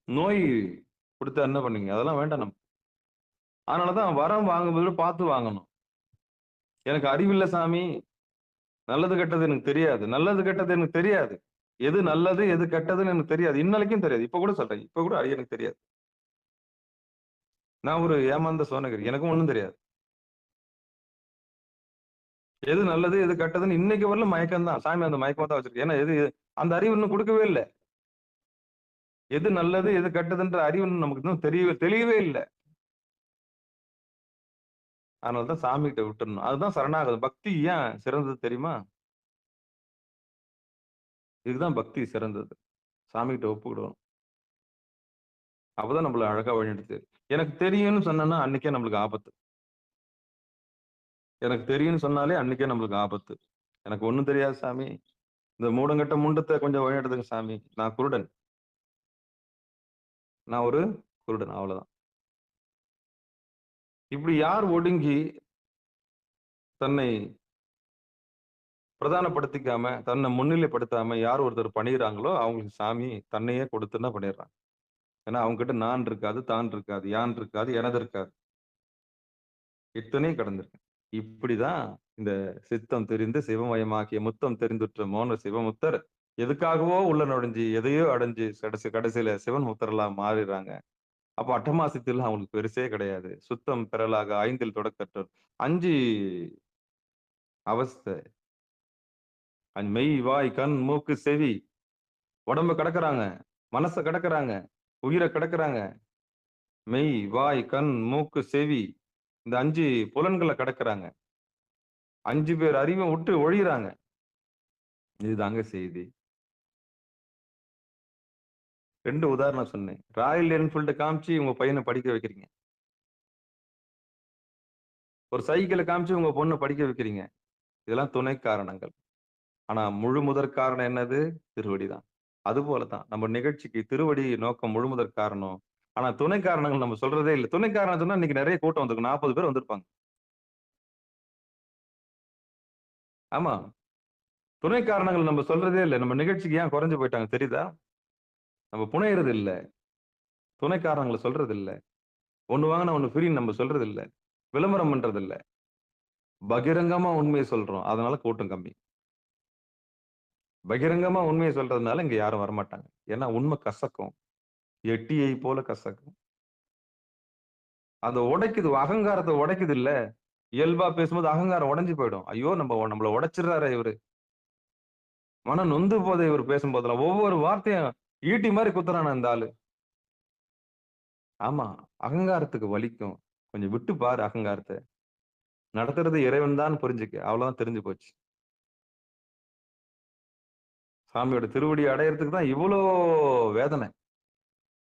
நோய் கொடுத்தா என்ன பண்ணீங்க, அதெல்லாம் வேண்டாம் நம்ம. அதனாலதான் வரம் வாங்கும்போது பார்த்து வாங்கணும். எனக்கு அறிவில்லை சாமி, நல்லது கெட்டது எனக்கு தெரியாது, நல்லது கெட்டது எனக்கு தெரியாது, எது நல்லது எது கெட்டதுன்னு எனக்கு தெரியாது, இன்னலைக்கும் தெரியாது. இப்ப கூட சொல்றேன், இப்ப கூட எனக்கு தெரியாது. நான் ஒரு ஏமாந்த சோனகிரி, எனக்கும் ஒண்ணும் தெரியாது. எது நல்லது எது கெட்டதுன்னு இன்னைக்கு வரல மயக்கம் தான். சாமி அந்த மயக்கமா தான் வச்சிருக்கு. ஏன்னா எது அந்த அறிவு இன்னும் கொடுக்கவே இல்லை. எது நல்லது எது கெட்டதுன்ற அறிவு நமக்கு இன்னும் தெரியவே இல்லை. அதனாலதான் சாமி கிட்ட விட்டுறணும். அதுதான் சரணாகதம். பக்தி ஏன் சிறந்தது தெரியுமா? இதுதான் பக்தி சிறந்தது. சாமி கிட்ட ஒப்புக்கிடுவோம், அப்பதான் நம்மள அழகா வழிநடத்து. எனக்கு தெரியும்னு சொன்னா அன்னைக்கே நம்மளுக்கு ஆபத்து. எனக்கு தெரியும்னு சொன்னாலே அன்னைக்கே நம்மளுக்கு ஆபத்து. எனக்கு ஒண்ணும் தெரியாது சாமி, இந்த மூடங்கட்ட முண்டத்தை கொஞ்சம் வழிநடத்துங்க சாமி, நான் குருடன், நான் ஒரு குருடன், அவ்வளவுதான். இப்படி யார் ஒடுங்கி தன்னை பிரதானப்படுத்திக்காம தன்னை முன்னிலைப்படுத்தாம யார் ஒருத்தர் பண்ணிடுறாங்களோ அவங்களுக்கு சாமி தன்னையே கொடுத்துன்னா பண்ணிடுறாங்க. ஏன்னா அவங்க கிட்ட நான் இருக்காது, தான் இருக்காது, யான் இருக்காது, எனது இருக்காது, இத்தனையும் கடந்திருக்கு. இப்படிதான் இந்த சித்தம் தெரிந்து சிவமயமாக்கிய முத்தம் தெரிந்துற்ற மோன சிவமுத்தர் எதுக்காகவோ உள்ள நுழைஞ்சு எதையோ அடைஞ்சு கடைசியில சிவன் முத்தரெல்லாம் மாறிடுறாங்க. அப்ப அட்டமாசித்தில் அவங்களுக்கு பெருசே கிடையாது. சுத்தம் பெறலாக 5 தொடக்கற்றோர் 5 அவஸ்தை, மெய் வாய் கண் மூக்கு செவி, உடம்ப கடக்குறாங்க, மனசை கடக்குறாங்க, உயிரை கடக்குறாங்க. மெய் வாய் கண் மூக்கு செவி, இந்த 5 புலன்களை கடக்குறாங்க. 5 பேர் அறிவை விட்டு ஒழிகிறாங்க. இதுதாங்க செய்தி. 2 உதாரணம் சொன்னேன். ராயல் என்ஃபீல்டு காமிச்சு உங்க பையனை படிக்க வைக்கிறீங்க, ஒரு சைக்கிளை காமிச்சு உங்க பொண்ணை படிக்க வைக்கிறீங்க. இதெல்லாம் துணை காரணங்கள். ஆனா முழு முதற் காரணம் என்னது? திருவடி தான். அது போலதான் நம்ம நிகழ்ச்சிக்கு திருவடி நோக்கம் முழு முதற் காரணம். ஆனா துணை காரணங்கள் நம்ம சொல்றதே இல்லை. துணை காரணம் சொன்னா இன்னைக்கு நிறைய கூட்டம் வந்திருக்கும், 40 பேர் வந்திருப்பாங்க. ஆமா, துணை காரணங்கள் நம்ம சொல்றதே இல்லை. நம்ம நிகழ்ச்சிக்கு ஏன் குறைஞ்சு போயிட்டாங்க தெரியுதா? நம்ம புனையறது இல்லை, துணை காரணங்களை சொல்றது இல்லை, ஒண்ணு வாங்கினா ஒண்ணு ஃப்ரீன்னு நம்ம சொல்றது இல்லை, விளம்பரம் பண்றது இல்லை. பகிரங்கமா உண்மையை சொல்றோம். அதனால கூட்டம் கம்மி. பகிரங்கமா உண்மையை சொல்றதுனால இங்க யாரும் வரமாட்டாங்க. ஏன்னா உண்மை கசக்கும். எட்டியை போல கசக்கும். அத உடைக்குது. அகங்காரத்த உடைக்குது இல்ல. இயல்பா பேசும்போது அகங்காரம் உடைஞ்சு போயிடும். ஐயோ! நம்மள உடைச்சிடுறாரே இவரு. மனம் நொந்து போதே இவரு பேசும்போதெல்லாம். ஒவ்வொரு வார்த்தையும் ஈட்டி மாரி குத்துறானே இந்த ஆளு. ஆமா. அகங்காரத்துக்கு வலிக்கும். கொஞ்சம் விட்டு பாரு அகங்காரத்த. நடத்துறது இறைவன் தான் புரிஞ்சுக்க. அவ்வளவுதான் தெரிஞ்சு போச்சு. சாமியோட திருவடி அடையறதுக்கு தான் இவ்வளோ வேதனை.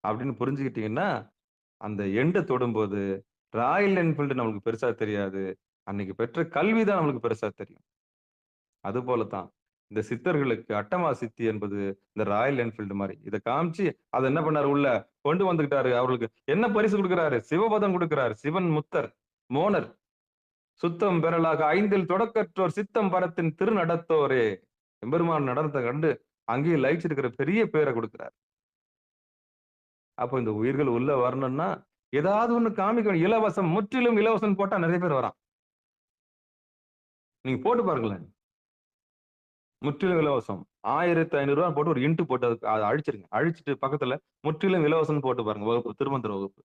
அப்படின்னு புரிஞ்சுக்கிட்டீங்கன்னா, அந்த எண்ட தொடும்போது, ராயல் என்ஃபீல்டு நம்மளுக்கு பெருசா தெரியாது. அன்னைக்கு பெற்ற கல்வி தான் நம்மளுக்கு பெருசா தெரியும். அதுபோல தான். இந்த சித்தர்களுக்கு அட்டமா சித்தி என்பது இந்த ராயல் என்ஃபீல்டு மாரி. இத காமிச்சு, அத என்ன பண்ணாரு உள்ள கொண்டு வந்துகிட்டாரு. அவர்களுக்கு என்ன பரிசு குடுக்குறாரு? சிவபதம் குடுக்குறாரு. சிவன் முத்தர், மோனர், சுத்தம் பெறலாக ஐந்தில் தொடக்கற்றோர் சித்தம் பரத்தின் திருநடத்தோரே. எம்பெருமான் நடனத்த கண்டு அங்கேயே லயிச்சிருக்கிற பெரிய பேர குடுக்குறாரு. அப்போ இந்த உயிர்கள் உள்ள வரணும்னா, ஏதாவது ஒண்ணு காமிக்கணும். இலவசம், முற்றிலும் இலவசம் போட்டா நெறைய பேர் வரான். நீங்க போட்டு பாருங்களேன். முற்றிலும் இலவசம். ரூ. 1500 போட்டு ஒரு இன்ட் போட்டு அத அழிச்சிருங்க. அழிச்சிட்டு பக்கத்துல முற்றிலும் இலவசம்னு போட்டு பாருங்க. வகுப்பு, திருமந்திர வகுப்பு.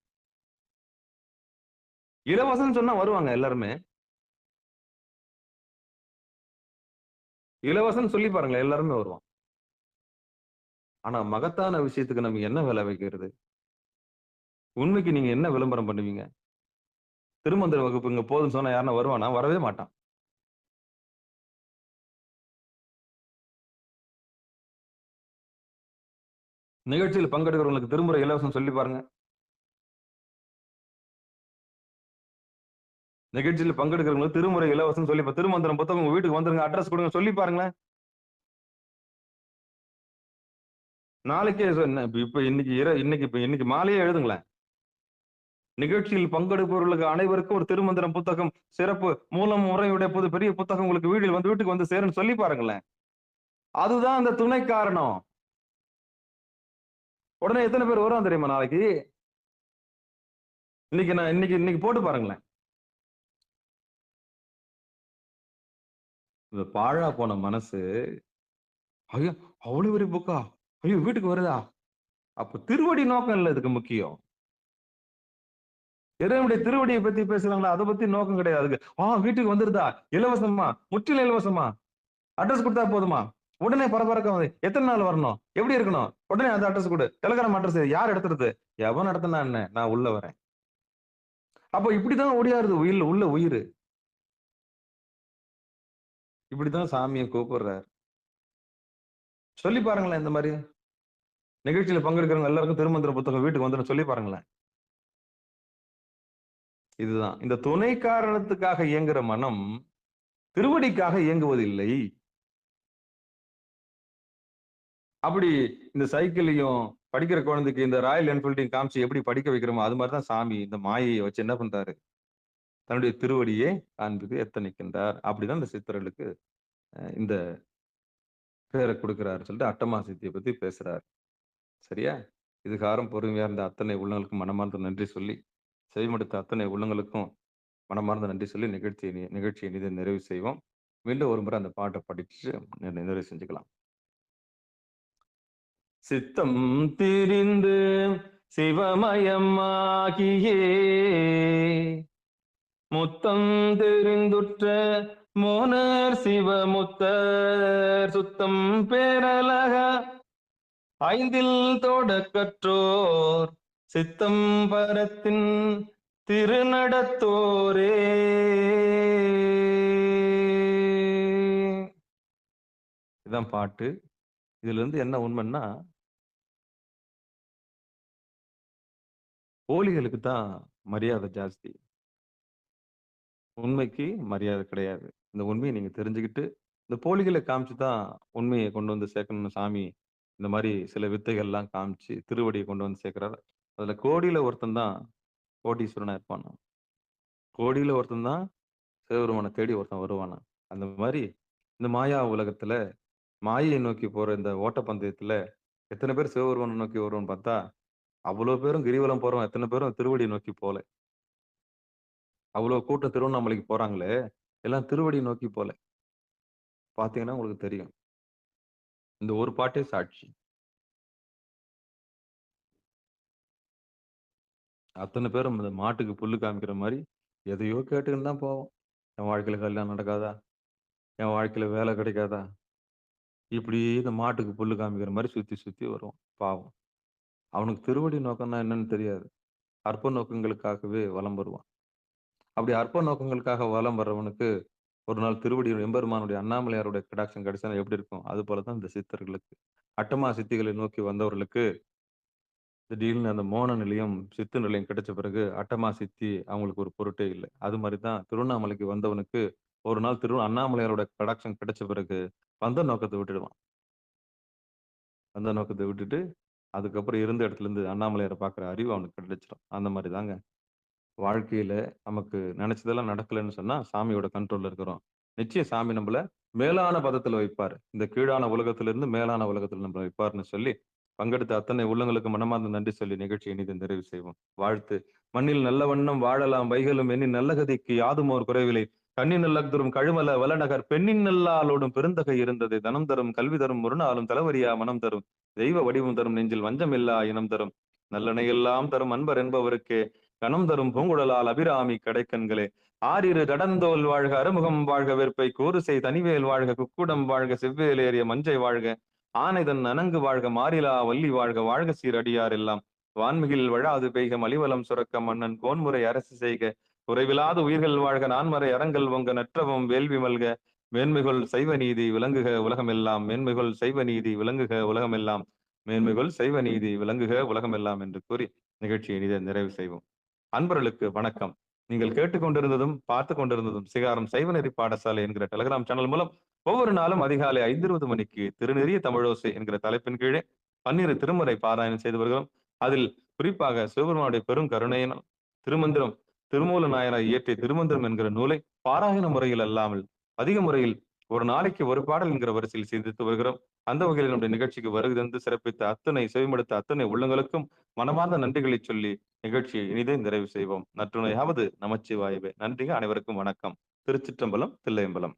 இலவசம்னு சொன்னா வருவாங்க எல்லாருமே. இலவசம்னு சொல்லி பாருங்களேன், எல்லாருமே வருவான். ஆனா மகத்தான விஷயத்துக்கு நம்ம என்ன விலை வைக்கிறது? உண்மைக்கு நீங்க என்ன விளம்பரம் பண்ணுவீங்க? திருமந்திர வகுப்பு இங்க போதும்னு சொன்னா யாருன்னா வருவானா? வரவே மாட்டான். நிகழ்ச்சியில் பங்கெடுக்கிறவங்களுக்கு திருமுறை இலவசம் சொல்லி பாருங்க. நிகழ்ச்சியில் பங்கெடுக்கிறவங்களுக்கு திருமுறை இலவசம் சொல்லி திருமந்திரம் புத்தகம் உங்க வீட்டுக்கு வந்துருங்க, அட்ரஸ் கொடுங்க சொல்லி பாருங்களேன். நாளைக்கே இப்ப இன்னைக்கு மாலையே எழுதுங்களேன். நிகழ்ச்சியில் பங்கெடுப்பவர்களுக்கு அனைவருக்கும் ஒரு திருமந்திரம் புத்தகம் சிறப்பு மூலம் முறையுடைய பெரிய புத்தகம் உங்களுக்கு வீட்டுக்கு வந்து சேருன்னு சொல்லி பாருங்களேன். அதுதான் அந்த துணை காரணம். உடனே எத்தனை பேர் வரும் தெரியுமா நாளைக்கு? இன்னைக்கு போட்டு பாருங்களேன். இந்த பாழா போன மனசு, ஐயோ அவ்வளவு பெரிய புக்கா, ஐயோ வீட்டுக்கு வருதா? அப்ப திருவடி நோக்கம் இல்ல இதுக்கு முக்கியம். இறைவனுடைய திருவடியை பத்தி பேசுறாங்களா, அதை பத்தி நோக்கம் கிடையாது. வீட்டுக்கு வந்துருதா, இலவசமா, முற்றிலும் இலவசமா, அட்ரஸ் கொடுத்தா போதுமா, உடனே பரபரக்க வந்து எத்தனை நாள் வரணும், எப்படி இருக்கணும், உடனே அந்த அட்ரஸ் கொடு, டெலிகிராம் அட்ரஸ் யார் எடுத்துறது, எவன் நடத்தினா என்ன, நான் உள்ள வரேன். அப்ப இப்படிதான் ஓடியாருது உள்ள உயிர். இப்படிதான் சாமியை கூப்பிடுறாரு. சொல்லி பாருங்களேன். இந்த மாதிரி நிகழ்ச்சியில பங்கெடுக்கிறவங்க எல்லாருக்கும் திருமந்திர புத்தகம் வீட்டுக்கு வந்து சொல்லி பாருங்களேன். இதுதான் இந்த துணை காரணத்துக்காக இயங்குற மனம் திருவடிக்காக இயங்குவதில்லை. அப்படி இந்த சைக்கிளையும் படிக்கிற குழந்தைக்கு இந்த ராயல் என்ஃபீல்டையும் காமிச்சு எப்படி படிக்க வைக்கிறோமோ அது மாதிரிதான் சாமி இந்த மாயையை வச்சு என்ன பண்றாரு, தன்னுடைய திருவடியை காண்பித்து எத்தனிக்கின்றார். அப்படிதான் இந்த சித்தர்களுக்கு இந்த பேரை கொடுக்கிறாரு சொல்லிட்டு அட்டமா சித்தியை பத்தி பேசுறாரு. சரியா? இதுகாரம் பொறுமையா இருந்த அத்தனை உள்ளங்களுக்கும் மனமார்ந்த நன்றி சொல்லி, செவிமடுத்த அத்தனை உள்ளங்களுக்கும் மனமார்ந்த நன்றி சொல்லி நிகழ்ச்சியை நிறைவு செய்வோம். மீண்டும் ஒரு முறை அந்த பாட்டை படிச்சு நிறைவு செஞ்சுக்கலாம். சித்தம் திரிந்து சிவமயமாகியே முத்தம் தெரிந்துற்ற மோனர் சிவமுத்தர் சுத்தம் பேரலக ஐந்தில் தொடக்கற்றோர் சித்தம் பரத்தின் திருநடத்தோரே. இதுதான் பாட்டு. இதுல இருந்து என்ன உண்மைன்னா, போலிகளுக்கு தான் மரியாதை ஜாஸ்தி, உண்மைக்கு மரியாதை கிடையாது. இந்த உண்மையை நீங்க தெரிஞ்சுக்கிட்டு இந்த போலிகளை காமிச்சுதான் உண்மையை கொண்டு வந்து சேர்க்கணும்னு சாமி இந்த மாதிரி சில வித்தைகள்லாம் காமிச்சு திருவடியை கொண்டு வந்து சேர்க்கிறாரு. அதுல கோடியில ஒருத்தன் தான் கோடீஸ்வரனா இருப்பானா, கோடியில ஒருத்தன் தான் சிவபெருமானை தேடி ஒருத்தன் வருவானா. அந்த மாதிரி இந்த மாயா உலகத்துல மாயை நோக்கி போற இந்த ஓட்டப்பந்தயத்துல எத்தனை பேர் சிவபெருமானை நோக்கி வருவோம்னு பார்த்தா அவ்வளவு பேரும் கிரிவலம் போறோம், எத்தனை பேரும் திருவடியை நோக்கி போல. அவ்வளவு கூட்டம் திருவண்ணாமலைக்கு போறாங்களே, எல்லாம் திருவடி நோக்கி போல. பார்த்தீங்கன்னா உங்களுக்கு தெரியும். இந்த ஒரு பாட்டே சாட்சி. அத்தனை பேரும் இந்த மாட்டுக்கு புல்லு காமிக்கிற மாரி, எதையோ கேட்டுக்கின்னு தான் போவோம். என் வாழ்க்கையில கல்யாணம் நடக்காதா? என் வாழ்க்கையில வேலை கிடைக்காதா? இப்படியே இந்த மாட்டுக்கு புல்லு காமிக்கிற மாரி சுத்தி சுத்தி வருவான். பாவம். அவனுக்கு திருவடி நோக்கம்னா என்னன்னு தெரியாது. அற்ப நோக்கங்களுக்காகவே வலம் வருவான். அப்படி அற்ப நோக்கங்களுக்காக வலம் வர்றவனுக்கு, ஒரு நாள் திருவடி எம்பெருமானுடைய அண்ணாமலையாருடைய கடாட்சம் கிடைச்சா எப்படி இருக்கும்? அது போல தான் இந்த சித்தர்களுக்கு. அட்டமா சித்திகளை நோக்கி வந்தவர்களுக்கு, திடீர்னு அந்த மோன நிலையம், சித்து நிலையம் கிடைச்ச பிறகு, அட்டமா சித்தி அவங்களுக்கு ஒரு பொருட்டே இல்ல. அது மாரி தான் திருவண்ணாமலைக்கு வந்தவனுக்கு, ஒரு நாள் அண்ணாமலையாரோட கடாட்சம் கிடைச்ச பிறகு, வந்த நோக்கத்த விட்டுடுவான். வந்த நோக்கத்த விட்டுட்டு, அதுக்கப்புறம் இருந்த இடத்துலருந்து அண்ணாமலையார பார்க்குற அறிவு அவனுக்கு கிடைச்சிடும். அந்த மாரி தாங்க. வாழ்க்கையில நமக்கு நெனச்சதெல்லாம் நடக்கலன்னு சொன்னா, சாமியோட கண்ட்ரோல்ல இருக்கிறோம். நிச்சயம் சாமி நம்மள மேலான பதத்துல வைப்பாரு. இந்த கீழான உலகத்திலிருந்து மேலான உலகத்துல நம்மள வைப்பார்ன்னு சொல்லி, பங்கெடுத்த அத்தனை உள்ளங்களுக்கு மனமார்ந்த நன்றி சொல்லி நிகழ்ச்சியை இனிதே நிறைவு செய்வோம். வாழ்த்து. மண்ணில் நல்ல வண்ணம் வாழலாம் வைகளும் எண்ணின் நல்ல கதிக்கு யாதுமோர் குறைவிலை. கண்ணின் நல்லக்தரும் கழுமல வளநகர் பெண்ணின் நல்லாளோடும் பெருந்தகை இருந்தது. தனம் தரும் கல்வி தரும் ஒரு நாளும் தளவரியா மனம் தரும். தெய்வ வடிவம் தரும் நெஞ்சில் வஞ்சமில்லா இனம் தரும். நல்லனையெல்லாம் தரும் அன்பர் என்பவருக்கே கணம் தரும் பூங்குழலால் அபிராமி கடைக்கண்களே. ஆரிரு தடந்தோல் வாழ்க அறுமுகம் வாழ்க வெற்பை கூறுசை தனிவேல் வாழ்க குக்குடம் வாழ்க செவ்வேல் ஏறிய மஞ்சை வாழ்க ஆனைதன் அணங்கு வாழ்க மாறிலா வள்ளி வாழ்க வாழ்க சீரடியார் எல்லாம் வான்மிகில் வழாது பெய்க மலிவலம் சுரக்க மன்னன் கோன்முறை அரசு செய்க குறைவிலாத உயிர்கள் வாழ்க நான்மறை அறங்கள் பொங்க நற்றவம் வேள்வி மல்க மேன்மைகள் சைவ நீதி விளங்குக உலகமெல்லாம் மேன்மைகள் சைவ நீதி விளங்குக உலகமெல்லாம் மேன்மைகள் சைவ நீதி விளங்குக உலகமெல்லாம் என்று கூறி நிகழ்ச்சியை இனிதே நிறைவு செய்வோம். அன்பர்களுக்கு வணக்கம். நீங்கள் கேட்டுக்கொண்டிருந்ததும் பார்த்து கொண்டிருந்ததும் சிகாரம் சைவநெறி பாடசாலை என்கிற டெலிகிராம் சேனல் மூலம் ஒவ்வொரு நாளும் அதிகாலை 5:20 மணிக்கு திருநெறிய தமிழோசை என்கிற தலைப்பின் கீழே 12 திருமுறை பாராயணம் செய்து வருகிறோம். அதில் குறிப்பாக சிவபெருமானுடைய பெரும் கருணையினால் திருமந்திரம் திருமூல நாயனார் இயற்றிய திருமந்திரம் என்கிற நூலை பாராயண முறையில் அல்லாமல் அதிக முறையில் ஒரு நாளைக்கு ஒரு பாடல் என்கிற வரிசையில் சிந்தித்து வருகிறோம். அந்த வகையில் நம்முடைய நிகழ்ச்சிக்கு வருகை தந்து சிறப்பித்த அத்தனை செவிமடுத்த அத்தனை உள்ளங்களுக்கும் மனமார்ந்த நன்றிகளை சொல்லி நிகழ்ச்சியை இனிதே நிறைவு செய்வோம். நற்றுணையாவது நமச்சிவாயவே. நன்றிங்க. அனைவருக்கும் வணக்கம். திருச்சிற்றம்பலம், தில்லையம்பலம்.